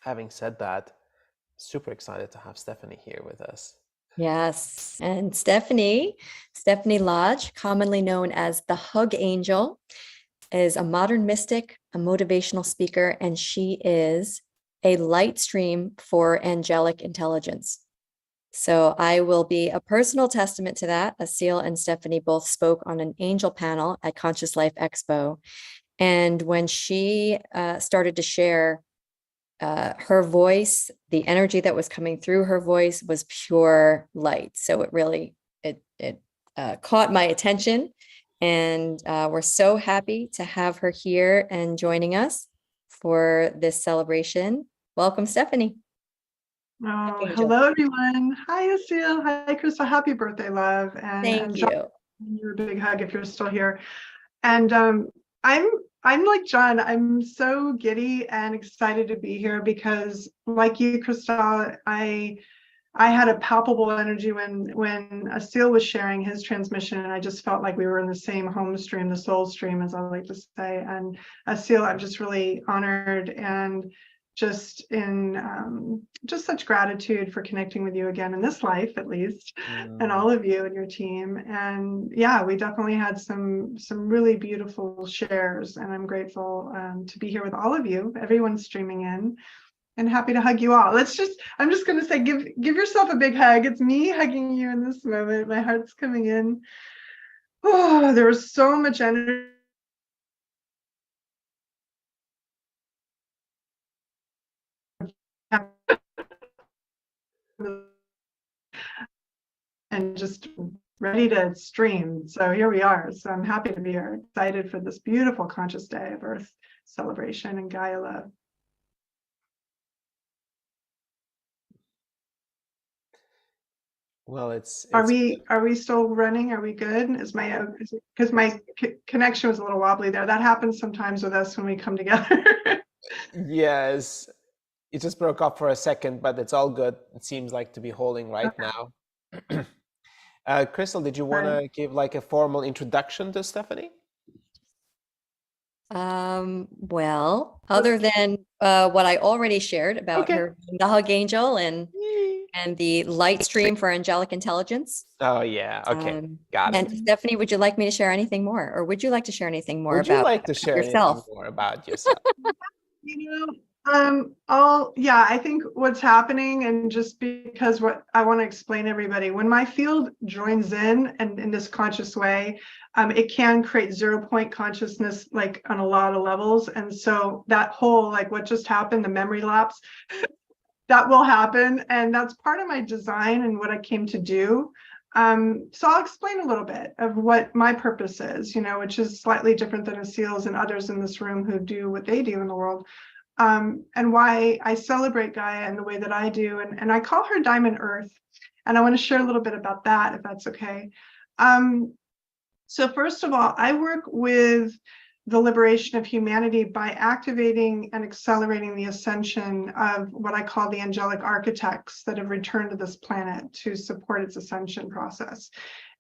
having said that, super excited to have Stephanie here with us. Yes. And Stephanie Lodge, commonly known as the Hug Angel, is a modern mystic, a motivational speaker, and she is a light stream for angelic intelligence. So I will be a personal testament to that. Asil and Stephanie both spoke on an angel panel at Conscious Life Expo. And when she started to share her voice, the energy that was coming through her voice was pure light. So it really, it caught my attention. And we're so happy to have her here and joining us for this celebration. Welcome, Stephanie. Oh, hello everyone. Hi, Asil. Hi, Krista. Happy birthday, love. Thank you. John, your big hug if you're still here. And I'm like John. I'm so giddy and excited to be here because, like you, Krista, I had a palpable energy when Asil was sharing his transmission, and I just felt like we were in the same home stream, the soul stream, as I like to say. And Asil, I'm just really honored and just in just such gratitude for connecting with you again in this life, at least, and all of you and your team. And yeah, we definitely had some really beautiful shares, and I'm grateful to be here with all of you, everyone streaming in. And happy to hug you all. I'm just going to say, give yourself a big hug. It's me hugging you in this moment. My heart's coming in. Oh, there was so much energy. And just ready to stream. So here we are. So I'm happy to be here, excited for this beautiful conscious day of Earth celebration and Gaia love. Well, it's Are we still running? Are we good? Is because my connection was a little wobbly there. That happens sometimes with us when we come together. yes, it just broke up for a second, but it's all good. It seems like to be holding right Okay. now. Crystal, did you want to give like a formal introduction to Stephanie? Well, other than what I already shared about Okay. her being the Hug Angel and the light stream for angelic intelligence. Oh yeah, okay, got And it. Stephanie, would you like me to share anything more, or would you like to share anything more Would you about like to share yourself? anything more about yourself? I think what's happening, and just because what I want to explain to everybody, when my field joins in and in this conscious way, it can create 0 point consciousness, like on a lot of levels. And so that whole, like what just happened, the memory lapse, that will happen. And that's part of my design and what I came to do. So I'll explain a little bit of what my purpose is, which is slightly different than Asil's and others in this room who do what they do in the world. And why I celebrate Gaia in the way that I do. And I call her Diamond Earth. And I want to share a little bit about that, if that's okay. So first of all, I work with the liberation of humanity by activating and accelerating the ascension of what I call the angelic architects that have returned to this planet to support its ascension process.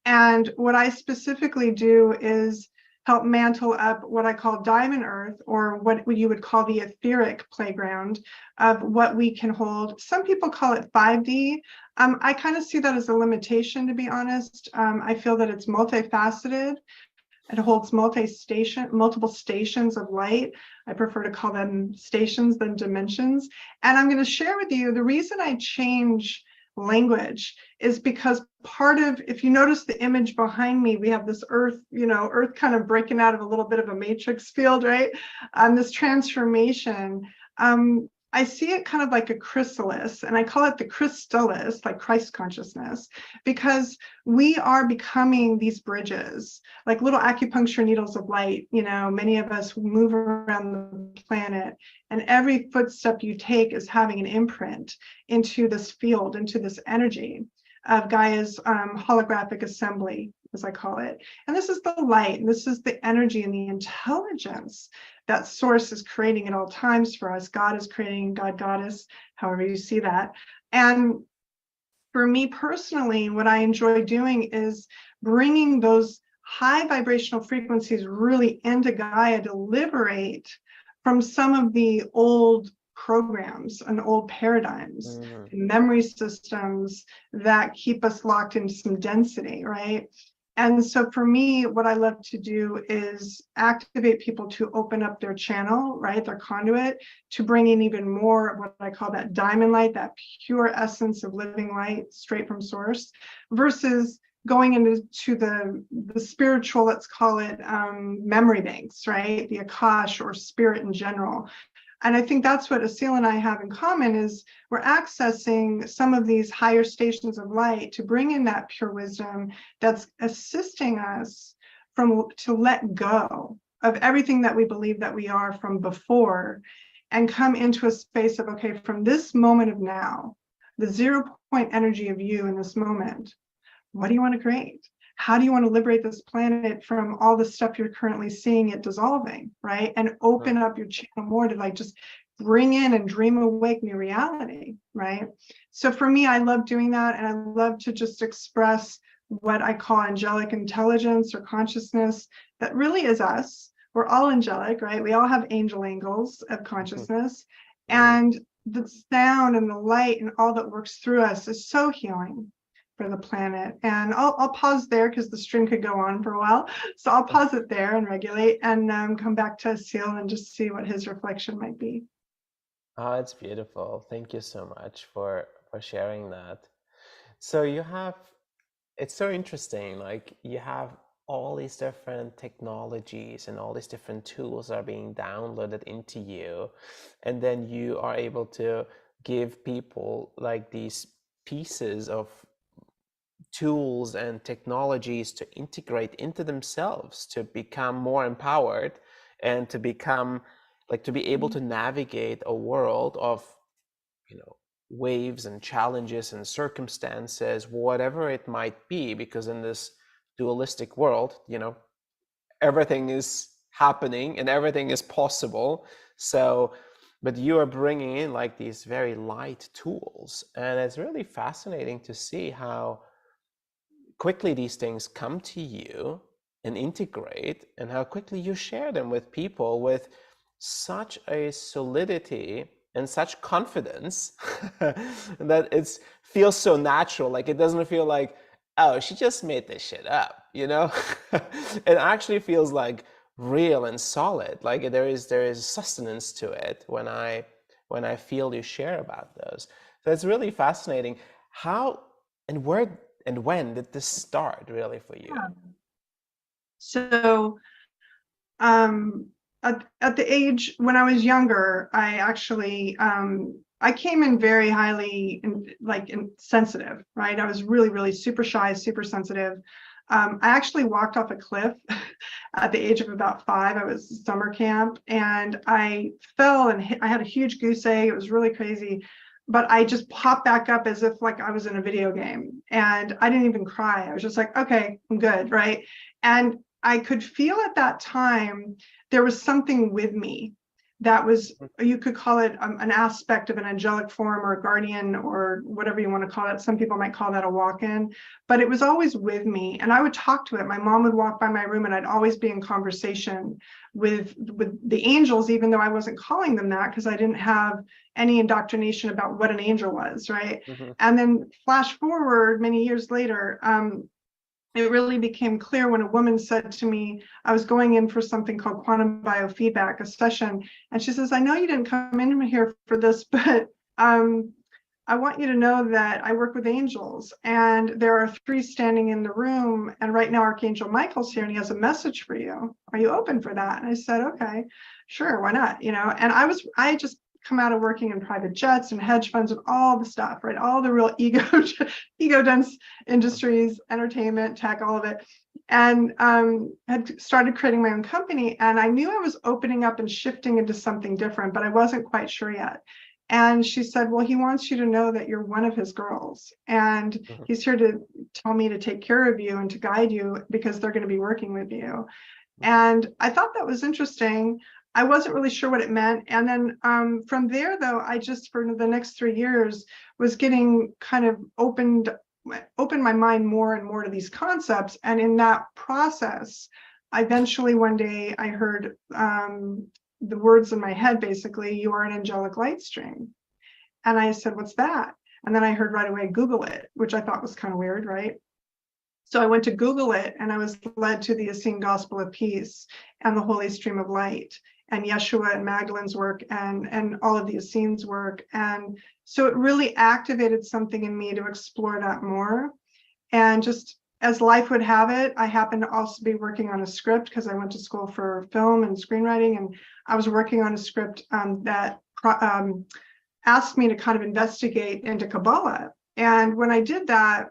And what I specifically do is help mantle up what I call diamond earth, or what you would call the etheric playground of what we can hold. Some people call it 5D. I kind of see that as a limitation, to be honest. I feel that it's multifaceted. It holds multiple stations of light. I prefer to call them stations than dimensions. And I'm going to share with you the reason I change language is because part of, if you notice the image behind me, we have this earth, earth kind of breaking out of a little bit of a matrix field, right? This transformation. I see it kind of like a chrysalis, and I call it the chrysalis, like Christ consciousness, because we are becoming these bridges, like little acupuncture needles of light. Many of us move around the planet, and every footstep you take is having an imprint into this field, into this energy of Gaia's holographic assembly, as I call it. And this is the light, and this is the energy and the intelligence that source is creating at all times for us. God is creating, God, goddess, however you see that. And for me personally, what I enjoy doing is bringing those high vibrational frequencies really into Gaia to liberate from some of the old programs and old paradigms, and memory systems that keep us locked into some density, right? And so for me, what I love to do is activate people to open up their channel, right, their conduit, to bring in even more of what I call that diamond light, that pure essence of living light straight from source, versus going into the spiritual, let's call it memory banks, right, the Akash or spirit in general. And I think that's what Asil and I have in common, is we're accessing some of these higher stations of light to bring in that pure wisdom that's assisting us to let go of everything that we believe that we are from before, and come into a space of, okay, from this moment of now, the 0 point energy of you in this moment, what do you want to create? How do you want to liberate this planet from all the stuff you're currently seeing it dissolving, right? And open up your channel more to like just bring in and dream awake new reality, right? So for me, I love doing that. And I love to just express what I call angelic intelligence or consciousness that really is us. We're all angelic, right? We all have angel angles of consciousness. And the sound and the light and all that works through us is so healing for the planet. And I'll pause there because the stream could go on for a while. So I'll pause it there and regulate, and come back to Asil and just see what his reflection might be. Oh, it's beautiful. Thank you so much for sharing that. So it's so interesting, like you have all these different technologies and all these different tools are being downloaded into you, and then you are able to give people like these pieces of tools and technologies to integrate into themselves, to become more empowered, and to become like, to be able to navigate a world of waves and challenges and circumstances, whatever it might be, because in this dualistic world, everything is happening and everything is possible. So but you are bringing in like these very light tools, and it's really fascinating to see how quickly these things come to you and integrate, and how quickly you share them with people with such a solidity and such confidence that it feels so natural. Like it doesn't feel like, oh, she just made this shit up, It actually feels like real and solid. Like there is sustenance to it when I feel you share about those. So it's really fascinating. How and where and when did this start really for you? So at the age when I was younger, I actually I came in very highly sensitive, right? I was really, really super shy, super sensitive. I actually walked off a cliff at the age of about 5. I was summer camp, and I fell and I had a huge goose egg. It was really crazy, but I just popped back up as if like I was in a video game, and I didn't even cry. I was just like, okay, I'm good, right? And I could feel at that time there was something with me that was, you could call it an aspect of an angelic form or a guardian or whatever you want to call it. Some people might call that a walk-in, but it was always with me, and I would talk to it. My mom would walk by my room and I'd always be in conversation with the angels, even though I wasn't calling them that because I didn't have any indoctrination about what an angel was, right? And then flash forward many years later, it really became clear when a woman said to me, I was going in for something called quantum biofeedback, a session, and she says, I know you didn't come in here for this, but I want you to know that I work with angels, and there are 3 standing in the room, and right now Archangel Michael's here and he has a message for you. Are you open for that? And I said, okay, sure, why not? You know, and I just come out of working in private jets and hedge funds and all the stuff, right? All the real ego dense industries, entertainment, tech, all of it. And had started creating my own company. And I knew I was opening up and shifting into something different, but I wasn't quite sure yet. And she said, well, he wants you to know that you're one of his girls. And he's here to tell me to take care of you and to guide you because they're going to be working with you. And I thought that was interesting. I wasn't really sure what it meant. And then from there, though, I just, for the next 3 years, was getting kind of opened my mind more and more to these concepts. And in that process, eventually one day I heard the words in my head, basically, you are an angelic light stream. And I said, what's that? And then I heard right away, Google it, which I thought was kind of weird, right? So I went to Google it and I was led to the Essene Gospel of Peace and the Holy Stream of Light and Yeshua and Magdalene's work and all of the Essene's work. And so it really activated something in me to explore that more. And just as life would have it, I happened to also be working on a script because I went to school for film and screenwriting. And I was working on a script that asked me to kind of investigate into Kabbalah. And when I did that,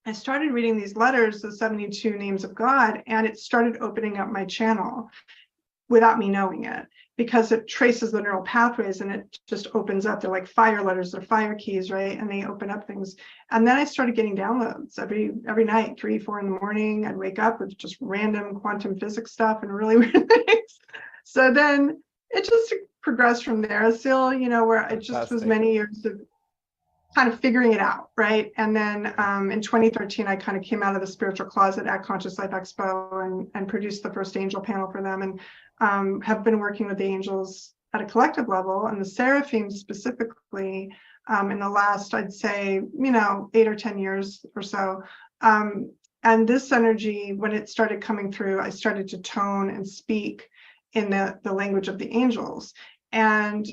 I started reading these letters, the 72 names of God, and it started opening up my channel without me knowing it, because it traces the neural pathways and it just opens up. They're like fire letters, they're fire keys, right? And they open up things. And then I started getting downloads every night, 3, 4 in the morning. I'd wake up with just random quantum physics stuff and really weird things. So then it just progressed from there. Asil, you know, where it just was many years of kind of figuring it out, right? And then in 2013, I kind of came out of the spiritual closet at Conscious Life Expo and produced the first angel panel for them, and have been working with the angels at a collective level and the seraphim specifically in the last, I'd say, 8 or 10 years or so. And this energy, when it started coming through, I started to tone and speak in the language of the angels. And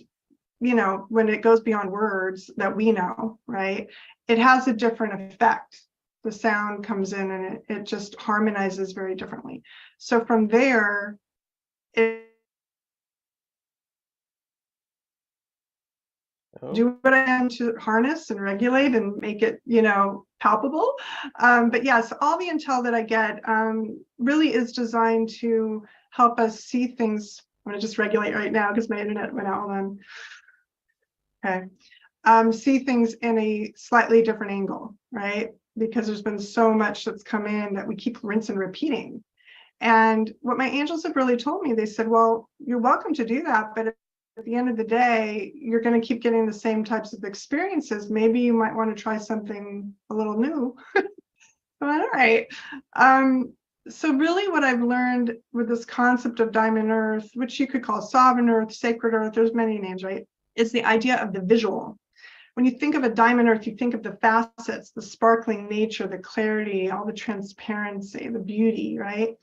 when it goes beyond words that we know, right, it has a different effect. The sound comes in and it just harmonizes very differently. So from there, do what I am to harness and regulate and make it, palpable. But yes, all the intel that I get really is designed to help us see things. I'm going to just regulate right now because my internet went out. Hold on. Okay. See things in a slightly different angle, right? Because there's been so much that's come in that we keep rinse and repeating. And what my angels have really told me, they said, well, you're welcome to do that, but at the end of the day, you're going to keep getting the same types of experiences. Maybe you might want to try something a little new. All right. So really what I've learned with this concept of diamond earth, which you could call sovereign earth, sacred earth, there's many names, right? Is the idea of the visual. When you think of a diamond earth, you think of the facets, the sparkling nature, the clarity, all the transparency, the beauty, right?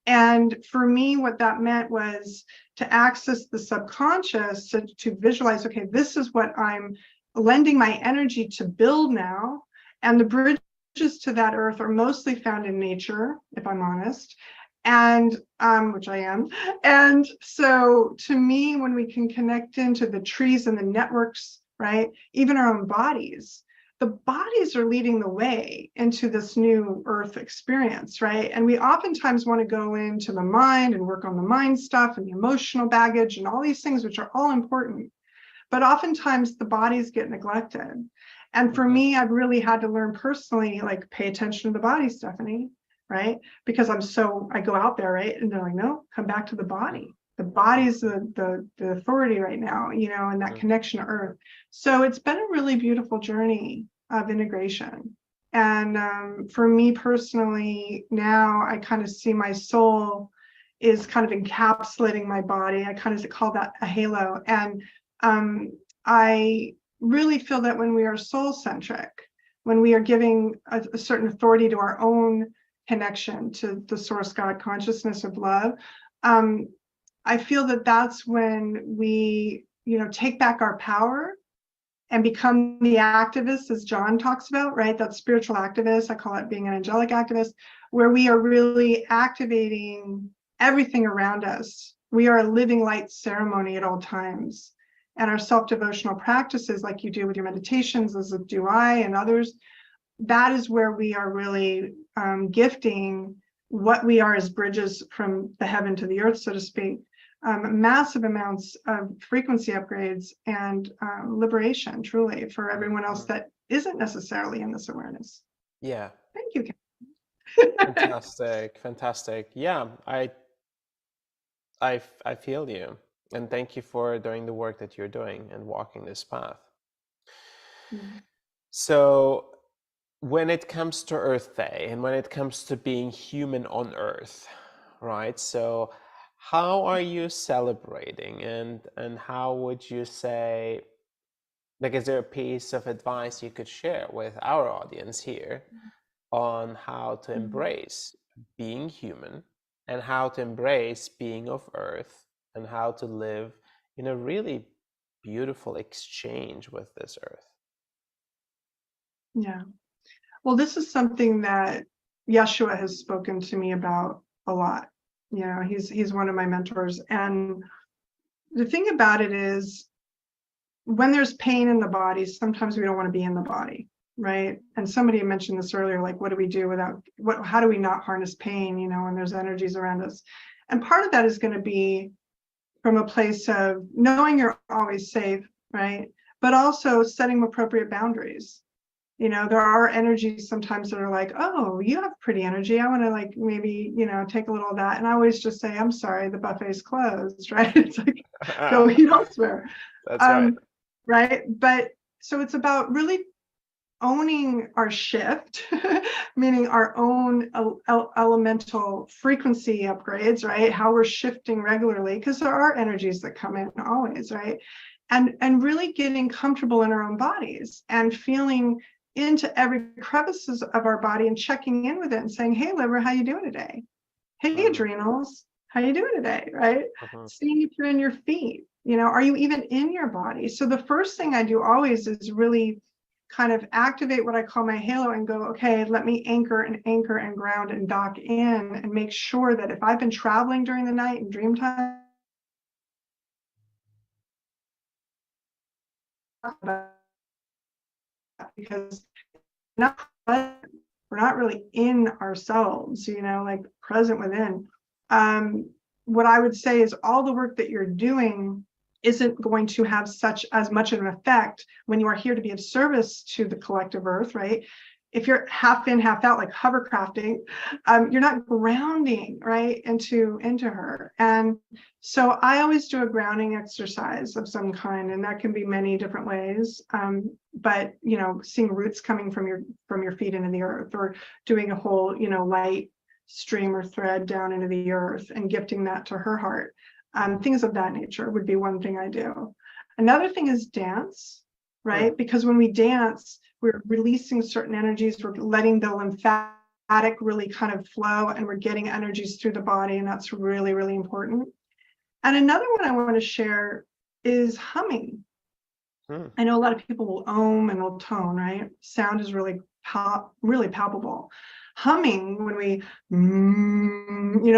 And for me, what that meant was to access the subconscious, to visualize, okay, this is what I'm lending my energy to build now. And the bridges to that earth are mostly found in nature, if I'm honest, and which I am. And so to me, when we can connect into the trees and the networks, right, even our own bodies, the bodies are leading the way into this new earth experience, right? And we oftentimes want to go into the mind and work on the mind stuff and the emotional baggage and all these things, which are all important. But oftentimes the bodies get neglected. And for me, I've really had to learn personally, like, pay attention to the body, Stephanie, right? Because I go out there, right? And they're like, no, come back to the body. the body's the authority right now, and that connection to earth. So it's been a really beautiful journey of integration. And for me personally, now I kind of see my soul is kind of encapsulating my body. I kind of call that a halo. And I really feel that when we are soul-centric, when we are giving a certain authority to our own connection to the source God consciousness of love, I feel that that's when we, take back our power and become the activists, as Joan talks about, right? That spiritual activist, I call it being an angelic activist, where we are really activating everything around us. We are a living light ceremony at all times. And our self-devotional practices, like you do with your meditations, as do I and others, that is where we are really gifting what we are as bridges from the heaven to the earth, so to speak. Massive amounts of frequency upgrades and liberation, truly, for everyone else that isn't necessarily in this awareness. Yeah. Thank you. Fantastic. Yeah, I feel you, and thank you for doing the work that you're doing and walking this path. So when it comes to Earth Day and when it comes to being human on Earth, right? So how are you celebrating, and how would you say, like, is there a piece of advice you could share with our audience here on how to embrace being human and how to embrace being of Earth and how to live in a really beautiful exchange with this Earth? Yeah. Well, this is something that Yeshua has spoken to me about a lot. He's one of my mentors. And the thing about it is, when there's pain in the body, sometimes we don't want to be in the body, right? And somebody mentioned this earlier, like, what do we do how do we not harness pain, when there's energies around us? And part of that is going to be from a place of knowing you're always safe, right? But also setting appropriate boundaries. There are energies sometimes that are like, oh, you have pretty energy. I want to maybe, take a little of that. And I always just say, I'm sorry, the buffet's closed, right? It's like, go eat elsewhere. That's right. Right. But so it's about really owning our shift, meaning our own elemental frequency upgrades, right? How we're shifting regularly, because there are energies that come in always, right? And really getting comfortable in our own bodies and feeling into every crevices of our body and checking in with it and saying, hey, liver, how you doing today? Hey, adrenals, how you doing today, right? Seeing if you're in your feet, are you even in your body? So the first thing I do always is really kind of activate what I call my halo and go, okay, let me anchor and ground and dock in and make sure that if I've been traveling during the night and dream time, because we're not really in ourselves, like present within. What I would say is all the work that you're doing isn't going to have as much of an effect when you are here to be of service to the collective earth, right? If you're half in, half out, like hovercrafting, you're not grounding, right, into her. And so I always do a grounding exercise of some kind, and that can be many different ways. But seeing roots coming from your feet into the earth, or doing a whole, light stream or thread down into the earth and gifting that to her heart. Things of that nature would be one thing I do. Another thing is dance, right? Because when we dance, we're releasing certain energies, we're letting the lymphatic really kind of flow, and we're getting energies through the body, and that's really, really important. And another one I want to share is humming. I know a lot of people will and will tone, right? Sound is really palpable. Humming, when we,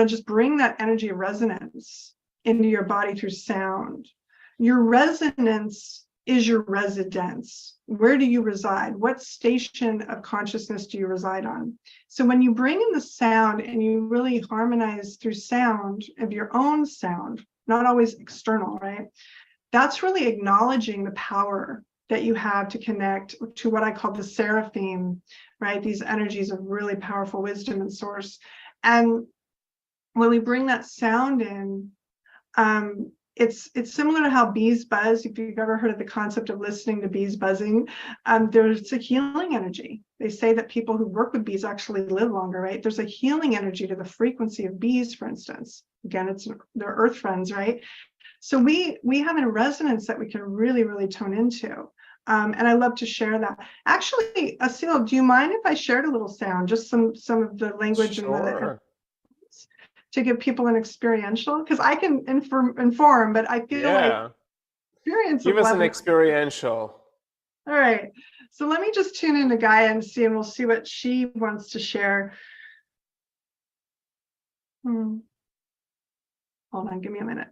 just bring that energy of resonance into your body through sound. Your resonance is your residence. Where do you reside? What station of consciousness do you reside on? So when you bring in the sound and you really harmonize through sound of your own sound, not always external, right? That's really acknowledging the power that you have to connect to what I call the seraphim, right? These energies of really powerful wisdom and source. And when we bring that sound in, It's similar to how bees buzz. If you've ever heard of the concept of listening to bees buzzing, there's a healing energy. They say that people who work with bees actually live longer, right? There's a healing energy to the frequency of bees, for instance. Again, they're earth friends, right? So we have a resonance that we can really, really tone into. And I love to share that. Actually, Asil, do you mind if I shared a little sound, just some of the language and Sure. to give people an experiential? Because I can inform, but I feel like Yeah. experience Give of us an love. experiential. All right. So let me just tune into Gaia and we'll see what she wants to share. Hold on, give me a minute.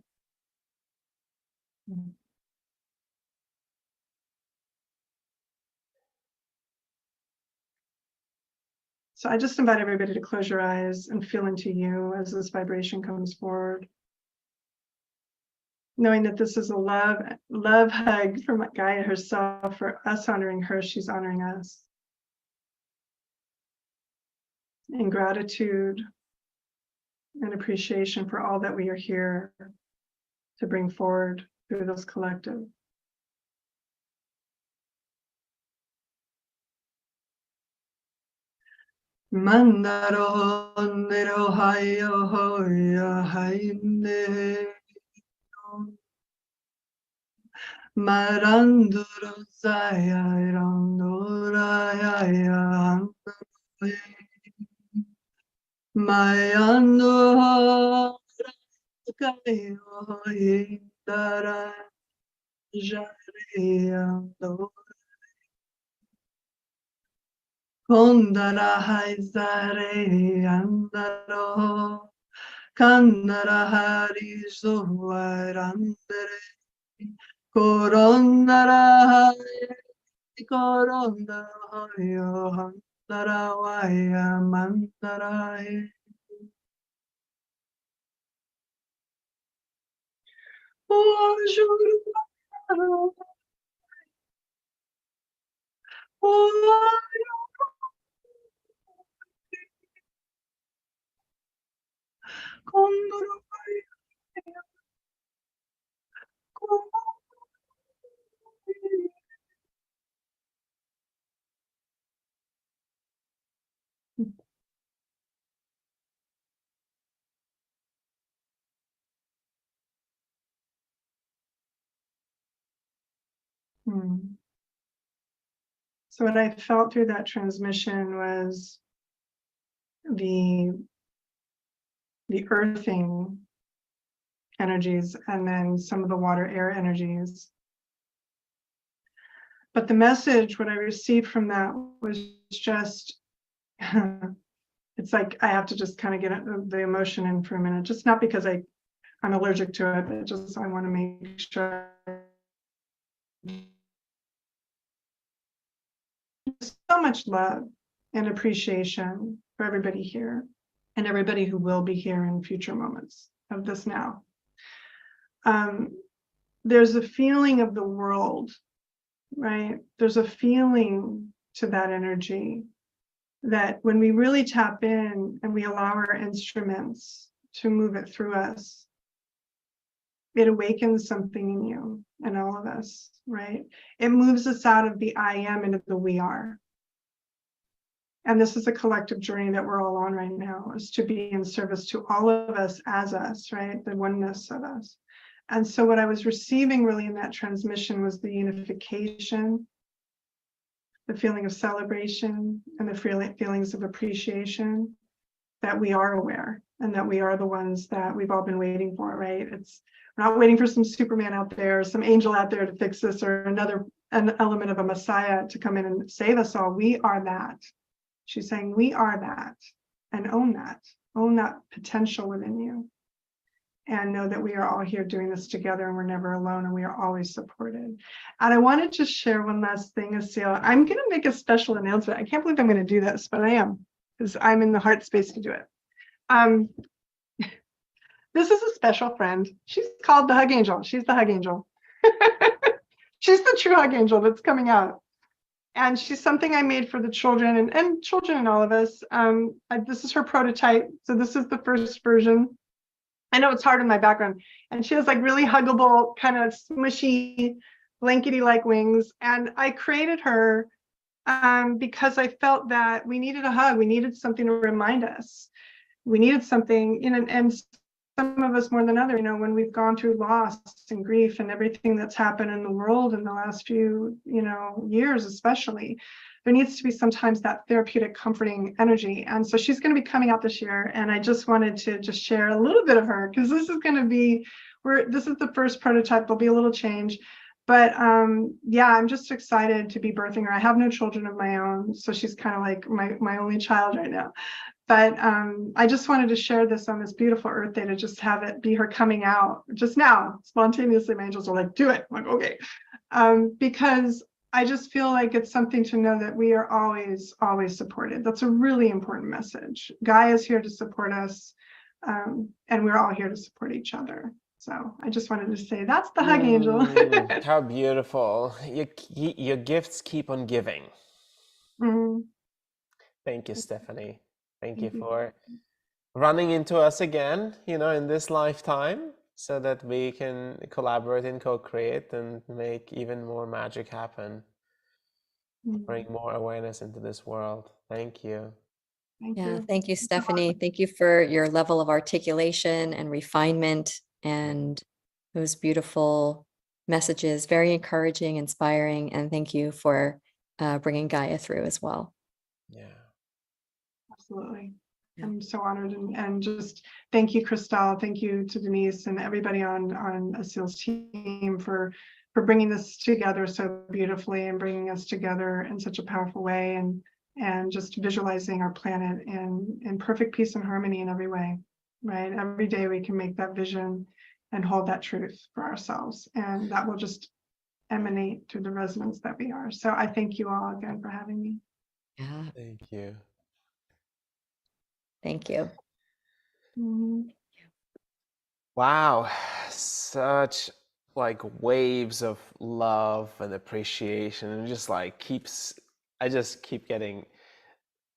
So I just invite everybody to close your eyes and feel into you as this vibration comes forward. Knowing that this is a love hug from Gaia herself. For us honoring her, she's honoring us. In gratitude and appreciation for all that we are here to bring forward through this collective. Mandaro nero hayo hoya haine maranduro zaya irandura ya mayando kayo indara jariando kondara haizare andaro kandara hari zoarandere korondara korondara yo handara waya mandara So what I felt through that transmission was the earthing energies and then some of the water air energies. But the message, what I received from that was just, it's like I have to just kind of get the emotion in for a minute, just not because I'm allergic to it, but just I want to make sure. So much love and appreciation for everybody here and everybody who will be here in future moments of this now. There's a feeling of the world, right? There's a feeling to that energy that when we really tap in and we allow our instruments to move it through us, it awakens something in you and all of us, right? It moves us out of the I am into the we are. And this is a collective journey that we're all on right now, is to be in service to all of us as us, right? The oneness of us. And so what I was receiving really in that transmission was the unification, the feeling of celebration, and the feelings of appreciation, that we are aware and that we are the ones that we've all been waiting for, right? We're not waiting for some Superman out there, some angel out there to fix this, or an element of a Messiah to come in and save us all. We are that. She's saying we are that, and own that potential within you, and know that we are all here doing this together, and we're never alone, and we are always supported. And I wanted to share one last thing, Asil. I'm going to make a special announcement. I can't believe I'm going to do this, but I am, because I'm in the heart space to do it. This is a special friend. She's called the Hug Angel. She's the Hug Angel. She's the true Hug Angel that's coming out. And she's something I made for the children and children and all of us. This is her prototype. So this is the first version. I know it's hard in my background. And she has like really huggable, kind of smushy, blankety-like wings. And I created her because I felt that we needed a hug. We needed something to remind us. We needed something, and some of us more than others, when we've gone through loss and grief and everything that's happened in the world in the last few, years, especially, there needs to be sometimes that therapeutic, comforting energy. And so she's going to be coming out this year. And I just wanted to just share a little bit of her, because this is going to be this is the first prototype. There'll be a little change. But yeah, I'm just excited to be birthing her. I have no children of my own, so she's kind of like my only child right now. But I just wanted to share this on this beautiful Earth Day, to just have it be her coming out just now, spontaneously. My angels are like, do it. I'm like, okay. Because I just feel like it's something to know that we are always, always supported. That's a really important message. Gaia is here to support us, and we're all here to support each other. So I just wanted to say that's the hug angel. How beautiful. Your gifts keep on giving. Mhm. Thank you, Stephanie. Thank you for running into us again, in this lifetime, so that we can collaborate and co-create and make even more magic happen. Bring more awareness into this world. Thank you. Thank you, Stephanie. Thank you for your level of articulation and refinement and those beautiful messages. Very encouraging, inspiring, and thank you for bringing Gaia through as well. Yeah. Absolutely. I'm so honored, and just thank you, Christelle. Thank you to Denise and everybody on Asil's team for bringing this together so beautifully, and bringing us together in such a powerful way, and just visualizing our planet in perfect peace and harmony in every way, right? Every day we can make that vision and hold that truth for ourselves, and that will just emanate through the resonance that we are. So I thank you all again for having me. Yeah. Thank you. Thank you. Wow, such waves of love and appreciation, and just I just keep getting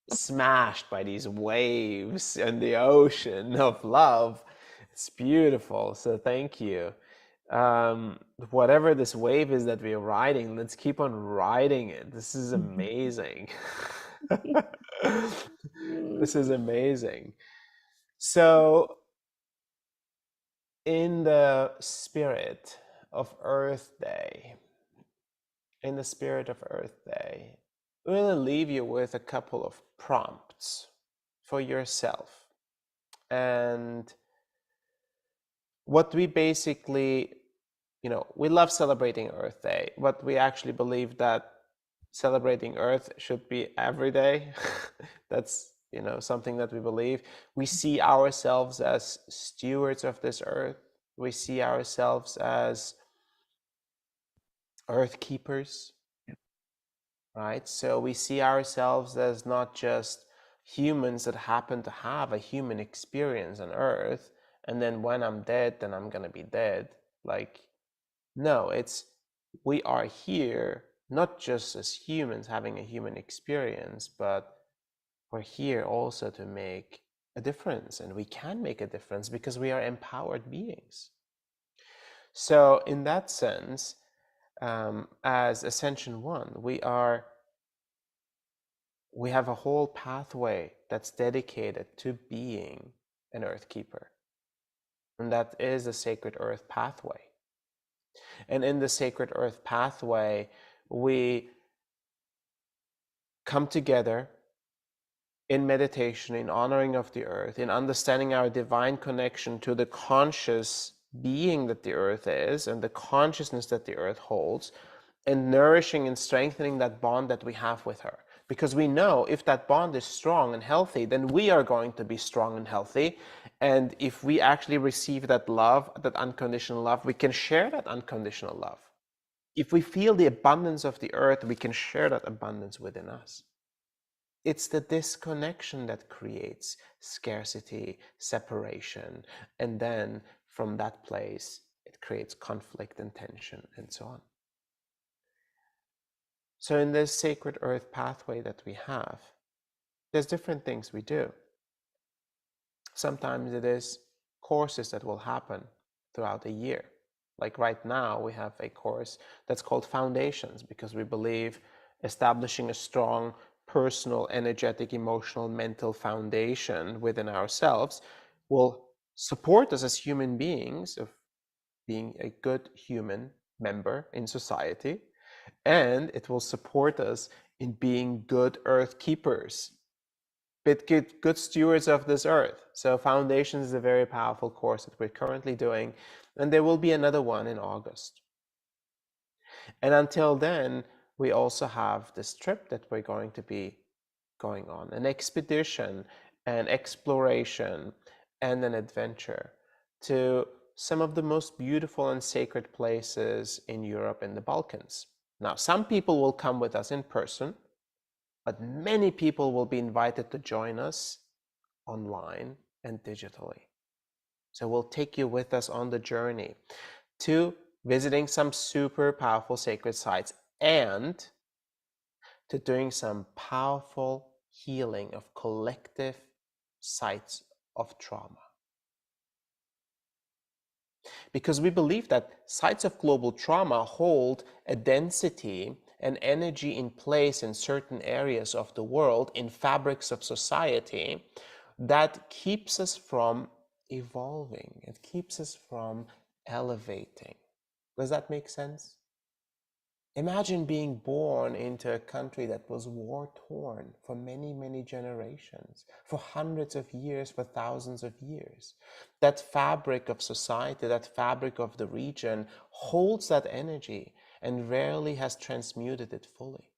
smashed by these waves and the ocean of love. It's beautiful. So thank you. Whatever this wave is that we're riding, let's keep on riding it. This is amazing. This is amazing. So in the spirit of Earth Day, we're going to leave you with a couple of prompts for yourself. And what we basically, we love celebrating Earth Day, but we actually believe that celebrating Earth should be every day. That's, something that we believe. We see ourselves as stewards of this Earth. We see ourselves as Earth keepers, right? So we see ourselves as not just humans that happen to have a human experience on Earth, and then when I'm dead, then I'm gonna be dead. No, we are here not just as humans having a human experience, but we're here also to make a difference, and we can make a difference because we are empowered beings. So in that sense, as Ascension 1, we have a whole pathway that's dedicated to being an Earth Keeper, and that is the Sacred Earth Pathway. And in the Sacred Earth Pathway, we come together in meditation, in honoring of the Earth, in understanding our divine connection to the conscious being that the Earth is, and the consciousness that the Earth holds, and nourishing and strengthening that bond that we have with her. Because we know if that bond is strong and healthy, then we are going to be strong and healthy. And if we actually receive that love, that unconditional love, we can share that unconditional love. If we feel the abundance of the Earth, we can share that abundance within us. It's the disconnection that creates scarcity, separation, and then from that place, it creates conflict and tension and so on. So in this Sacred Earth Pathway that we have, there's different things we do. Sometimes it is courses that will happen throughout the year. Like right now, we have a course that's called Foundations, because we believe establishing a strong personal, energetic, emotional, mental foundation within ourselves will support us as human beings of being a good human member in society, and it will support us in being good earth keepers, good stewards of this earth. So Foundations is a very powerful course that we're currently doing, and there will be another one in August. And until then, we also have this trip that we're going to be going on, an expedition, an exploration, and an adventure to some of the most beautiful and sacred places in Europe and the Balkans. Now, some people will come with us in person, but many people will be invited to join us online and digitally. So we'll take you with us on the journey to visiting some super powerful sacred sites and to doing some powerful healing of collective sites of trauma. Because we believe that sites of global trauma hold a density and energy in place in certain areas of the world, in fabrics of society, that keeps us from evolving. It keeps us from elevating. Does that make sense? Imagine being born into a country that was war-torn for many, many generations, for hundreds of years, for thousands of years. That fabric of society, that fabric of the region holds that energy and rarely has transmuted it fully.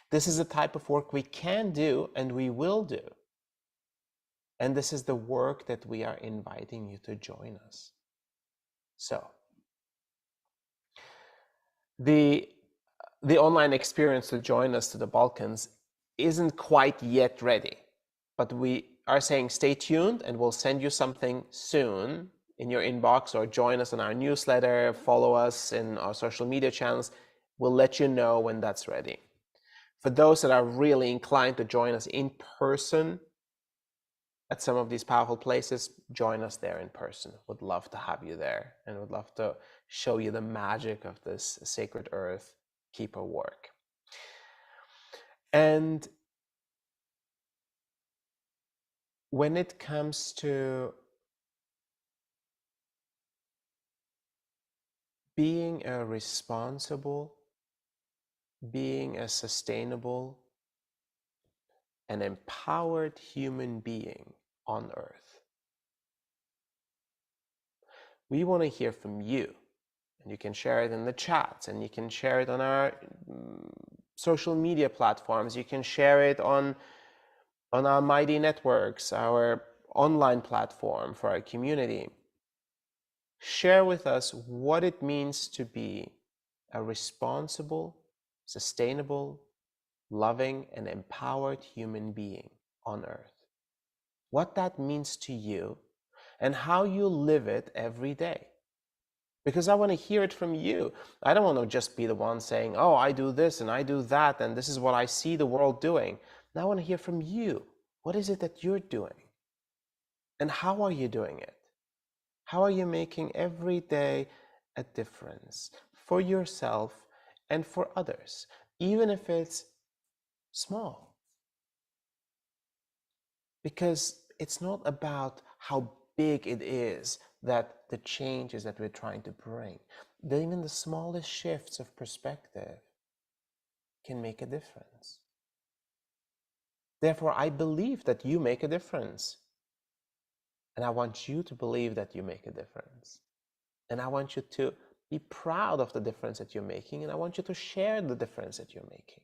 This is the type of work we can do and we will do. And this is the work that we are inviting you to join us. So, the online experience to join us to the Balkans isn't quite yet ready, but we are saying stay tuned and we'll send you something soon in your inbox, or join us on our newsletter, follow us in our social media channels. We'll let you know when that's ready. For those that are really inclined to join us in person at some of these powerful places, join us there in person. Would love to have you there and would love to show you the magic of this sacred earth keeper work. And when it comes to being a responsible, being a sustainable, and empowered human being on earth, we want to hear from you. And you can share it in the chats, and you can share it on our social media platforms. You can share it on our Mighty Networks, our online platform for our community. Share with us what it means to be a responsible, sustainable, loving, and empowered human being on earth. What that means to you and how you live it every day. Because I want to hear it from you. I don't want to just be the one saying, oh, I do this and I do that, and this is what I see the world doing. Now I want to hear from you. What is it that you're doing? And how are you doing it? How are you making every day a difference for yourself and for others, even if it's small? Because it's not about how big it is that the changes that we're trying to bring. Even the smallest shifts of perspective can make a difference. Therefore, I believe that you make a difference. And I want you to believe that you make a difference. And I want you to be proud of the difference that you're making. And I want you to share the difference that you're making.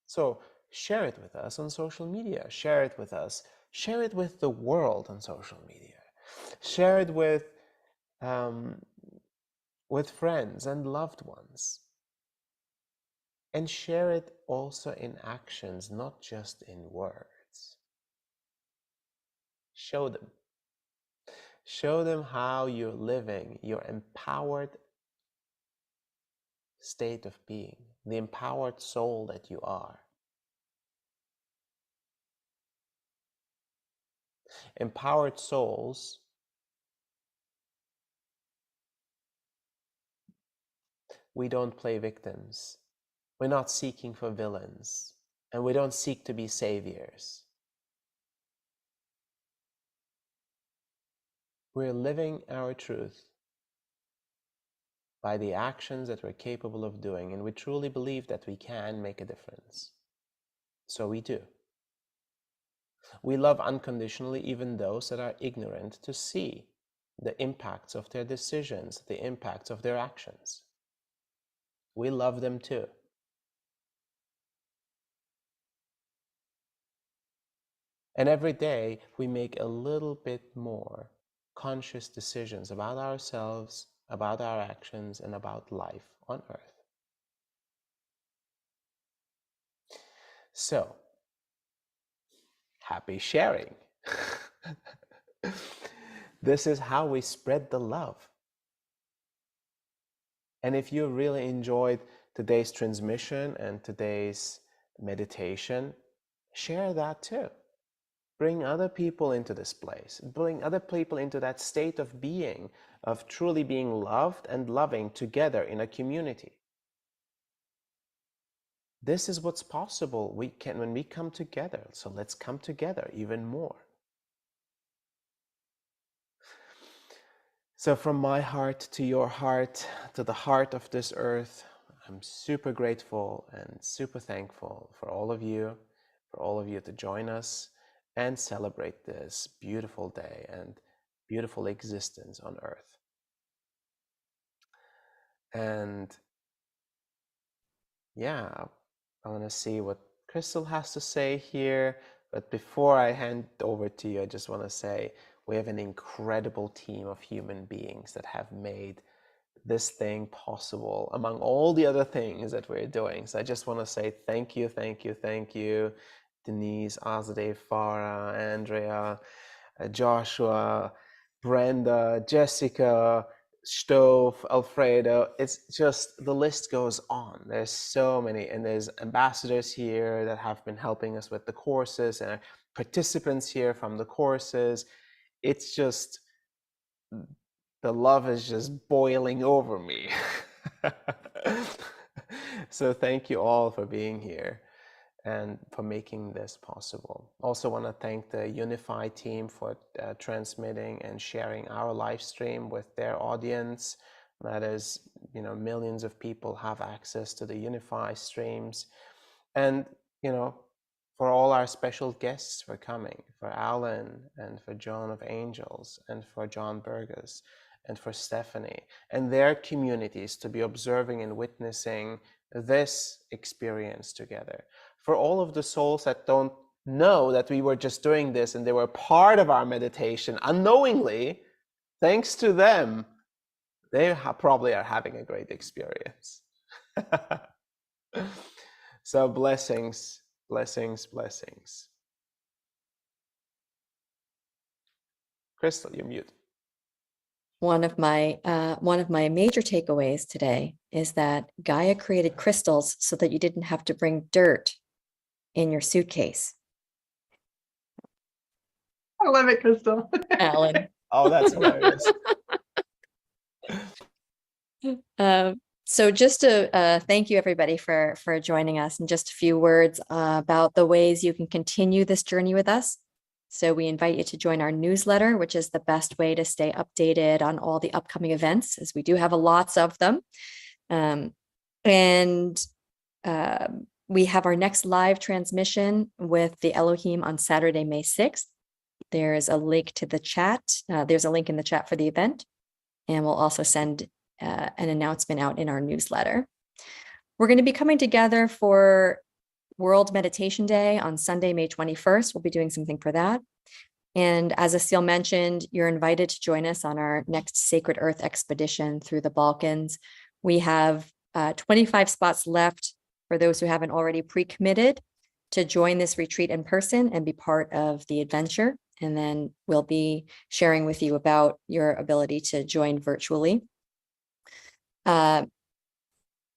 So share it with us on social media. Share it with us. Share it with the world on social media. Share it with friends and loved ones. And share it also in actions, not just in words. Show them. Show them how you're living your empowered state of being, the empowered soul that you are. Empowered souls we don't play victims. We're not seeking for villains, and we don't seek to be saviors. We're living our truth by the actions that we're capable of doing, and we truly believe that we can make a difference. So we do. We love unconditionally even those that are ignorant to see the impacts of their decisions, the impacts of their actions. We love them too. And every day we make a little bit more conscious decisions about ourselves, about our actions, and about life on earth. So, happy sharing. This is how we spread the love. And if you really enjoyed today's transmission and today's meditation, share that too. Bring other people into this place. Bring other people into that state of being, of truly being loved and loving together in a community. This is what's possible when we come together. So let's come together even more. So from my heart to your heart, to the heart of this earth, I'm super grateful and super thankful for all of you to join us and celebrate this beautiful day and beautiful existence on earth. And yeah, I want to see what Crystal has to say here. But before I hand over to you, I just want to say we have an incredible team of human beings that have made this thing possible among all the other things that we're doing. So I just want to say thank you, thank you, thank you. Denise, Azadeh, Farah, Andrea, Joshua, Brenda, Jessica, Stove, Alfredo. It's just, the list goes on. There's so many, and there's ambassadors here that have been helping us with the courses, and participants here from the courses. It's just, the love is just boiling over me. So thank you all for being here and for making this possible. Also want to thank the Unify team for transmitting and sharing our live stream with their audience. That is, millions of people have access to the Unify streams. And, for all our special guests for coming, for Alan and for Joan of Angels and for John Burgos and for Stephanie and their communities to be observing and witnessing this experience together. For all of the souls that don't know that we were just doing this and they were part of our meditation unknowingly, thanks to them, they probably are having a great experience. So blessings, blessings, blessings. Crystal, you're mute. One of my major takeaways today is that Gaia created crystals so that you didn't have to bring dirt in your suitcase. I love it, Crystal. Alan. Oh, that's hilarious. So just to thank you everybody for joining us, and just a few words about the ways you can continue this journey with us. So we invite you to join our newsletter, which is the best way to stay updated on all the upcoming events, as we do have lots of them. We have our next live transmission with the Elohim on Saturday, May 6th. There's a link to the chat. There's a link in the chat for the event. And we'll also send an announcement out in our newsletter. We're going to be coming together for World Meditation Day on Sunday, May 21st. We'll be doing something for that. And as Asil mentioned, you're invited to join us on our next Sacred Earth expedition through the Balkans. We have 25 spots left for those who haven't already pre-committed to join this retreat in person and be part of the adventure. And then we'll be sharing with you about your ability to join virtually.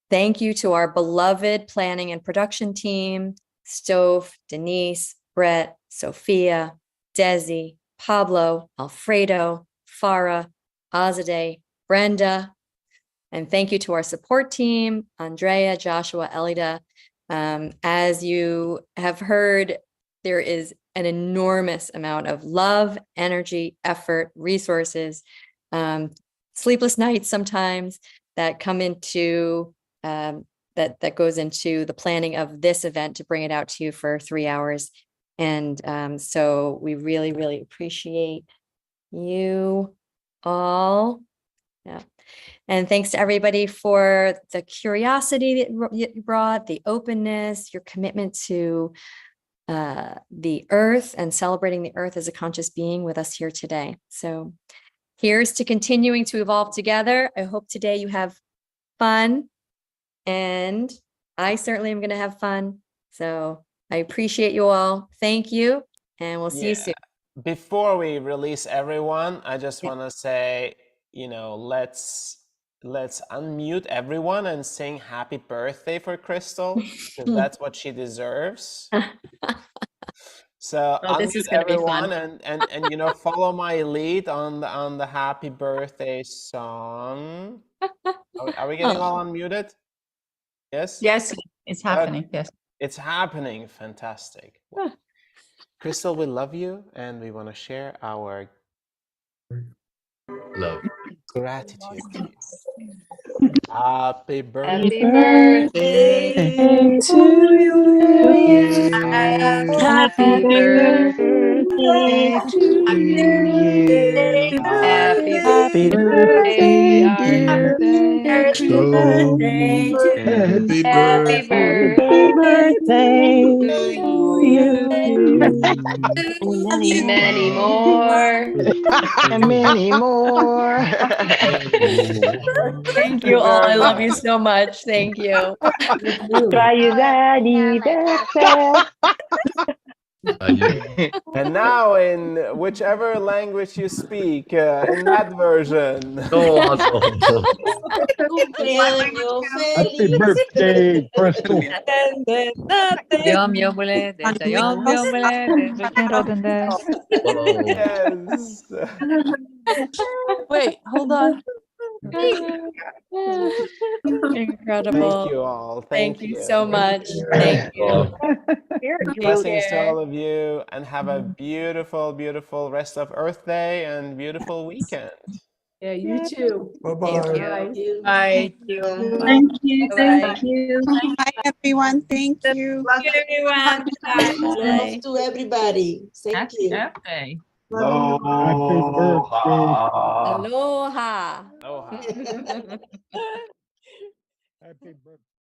Thank you to our beloved planning and production team, Stove, Denise, Brett, Sophia, Desi, Pablo, Alfredo, Farah, Azadeh, Brenda. And thank you to our support team, Andrea, Joshua, Elida. As you have heard, there is an enormous amount of love, energy, effort, resources, sleepless nights sometimes that come into that goes into the planning of this event to bring it out to you for 3 hours. And so we really, really appreciate you all. Yeah. And thanks to everybody for the curiosity that you brought, the openness, your commitment to the earth and celebrating the earth as a conscious being with us here today. So here's to continuing to evolve together. I hope today you have fun, and I certainly am going to have fun. So I appreciate you all. Thank you, and we'll see you soon. Before we release everyone, I just want to say, you know, let's unmute everyone and sing happy birthday for Crystal, because that's what she deserves. So unmute everyone and you know, follow my lead on the happy birthday song. Are we getting all unmuted? Yes? Yes, it's happening. Yes. It's happening. Fantastic. Crystal, we love you, and we want to share our love, gratitude to you. Happy birthday. Happy birthday to you. Happy birthday to you. Happy Happy birthday, birthday, dear Crystal. Happy Happy birthday to to you. you. Many, many more. And many more. Thank you all. I love you so much. Thank you. Try you, Daddy. And now, in whichever language you speak, in that version. Happy birthday, Crystal. Yum yum bole, dance, yum yum bole, we can roll and dance. Yes. Wait, hold on. Incredible. Thank you all. Thank you so much. Thank you. Blessings to all of you, and have a beautiful, beautiful rest of Earth Day and beautiful weekend. Yeah, you too. Bye-bye. Bye. Thank you. Bye-bye. you. Hi, everyone. Thank you. Everyone. Bye. To everybody. Thank you. Happy. Happy birthday. Aloha. Aloha. Happy birthday.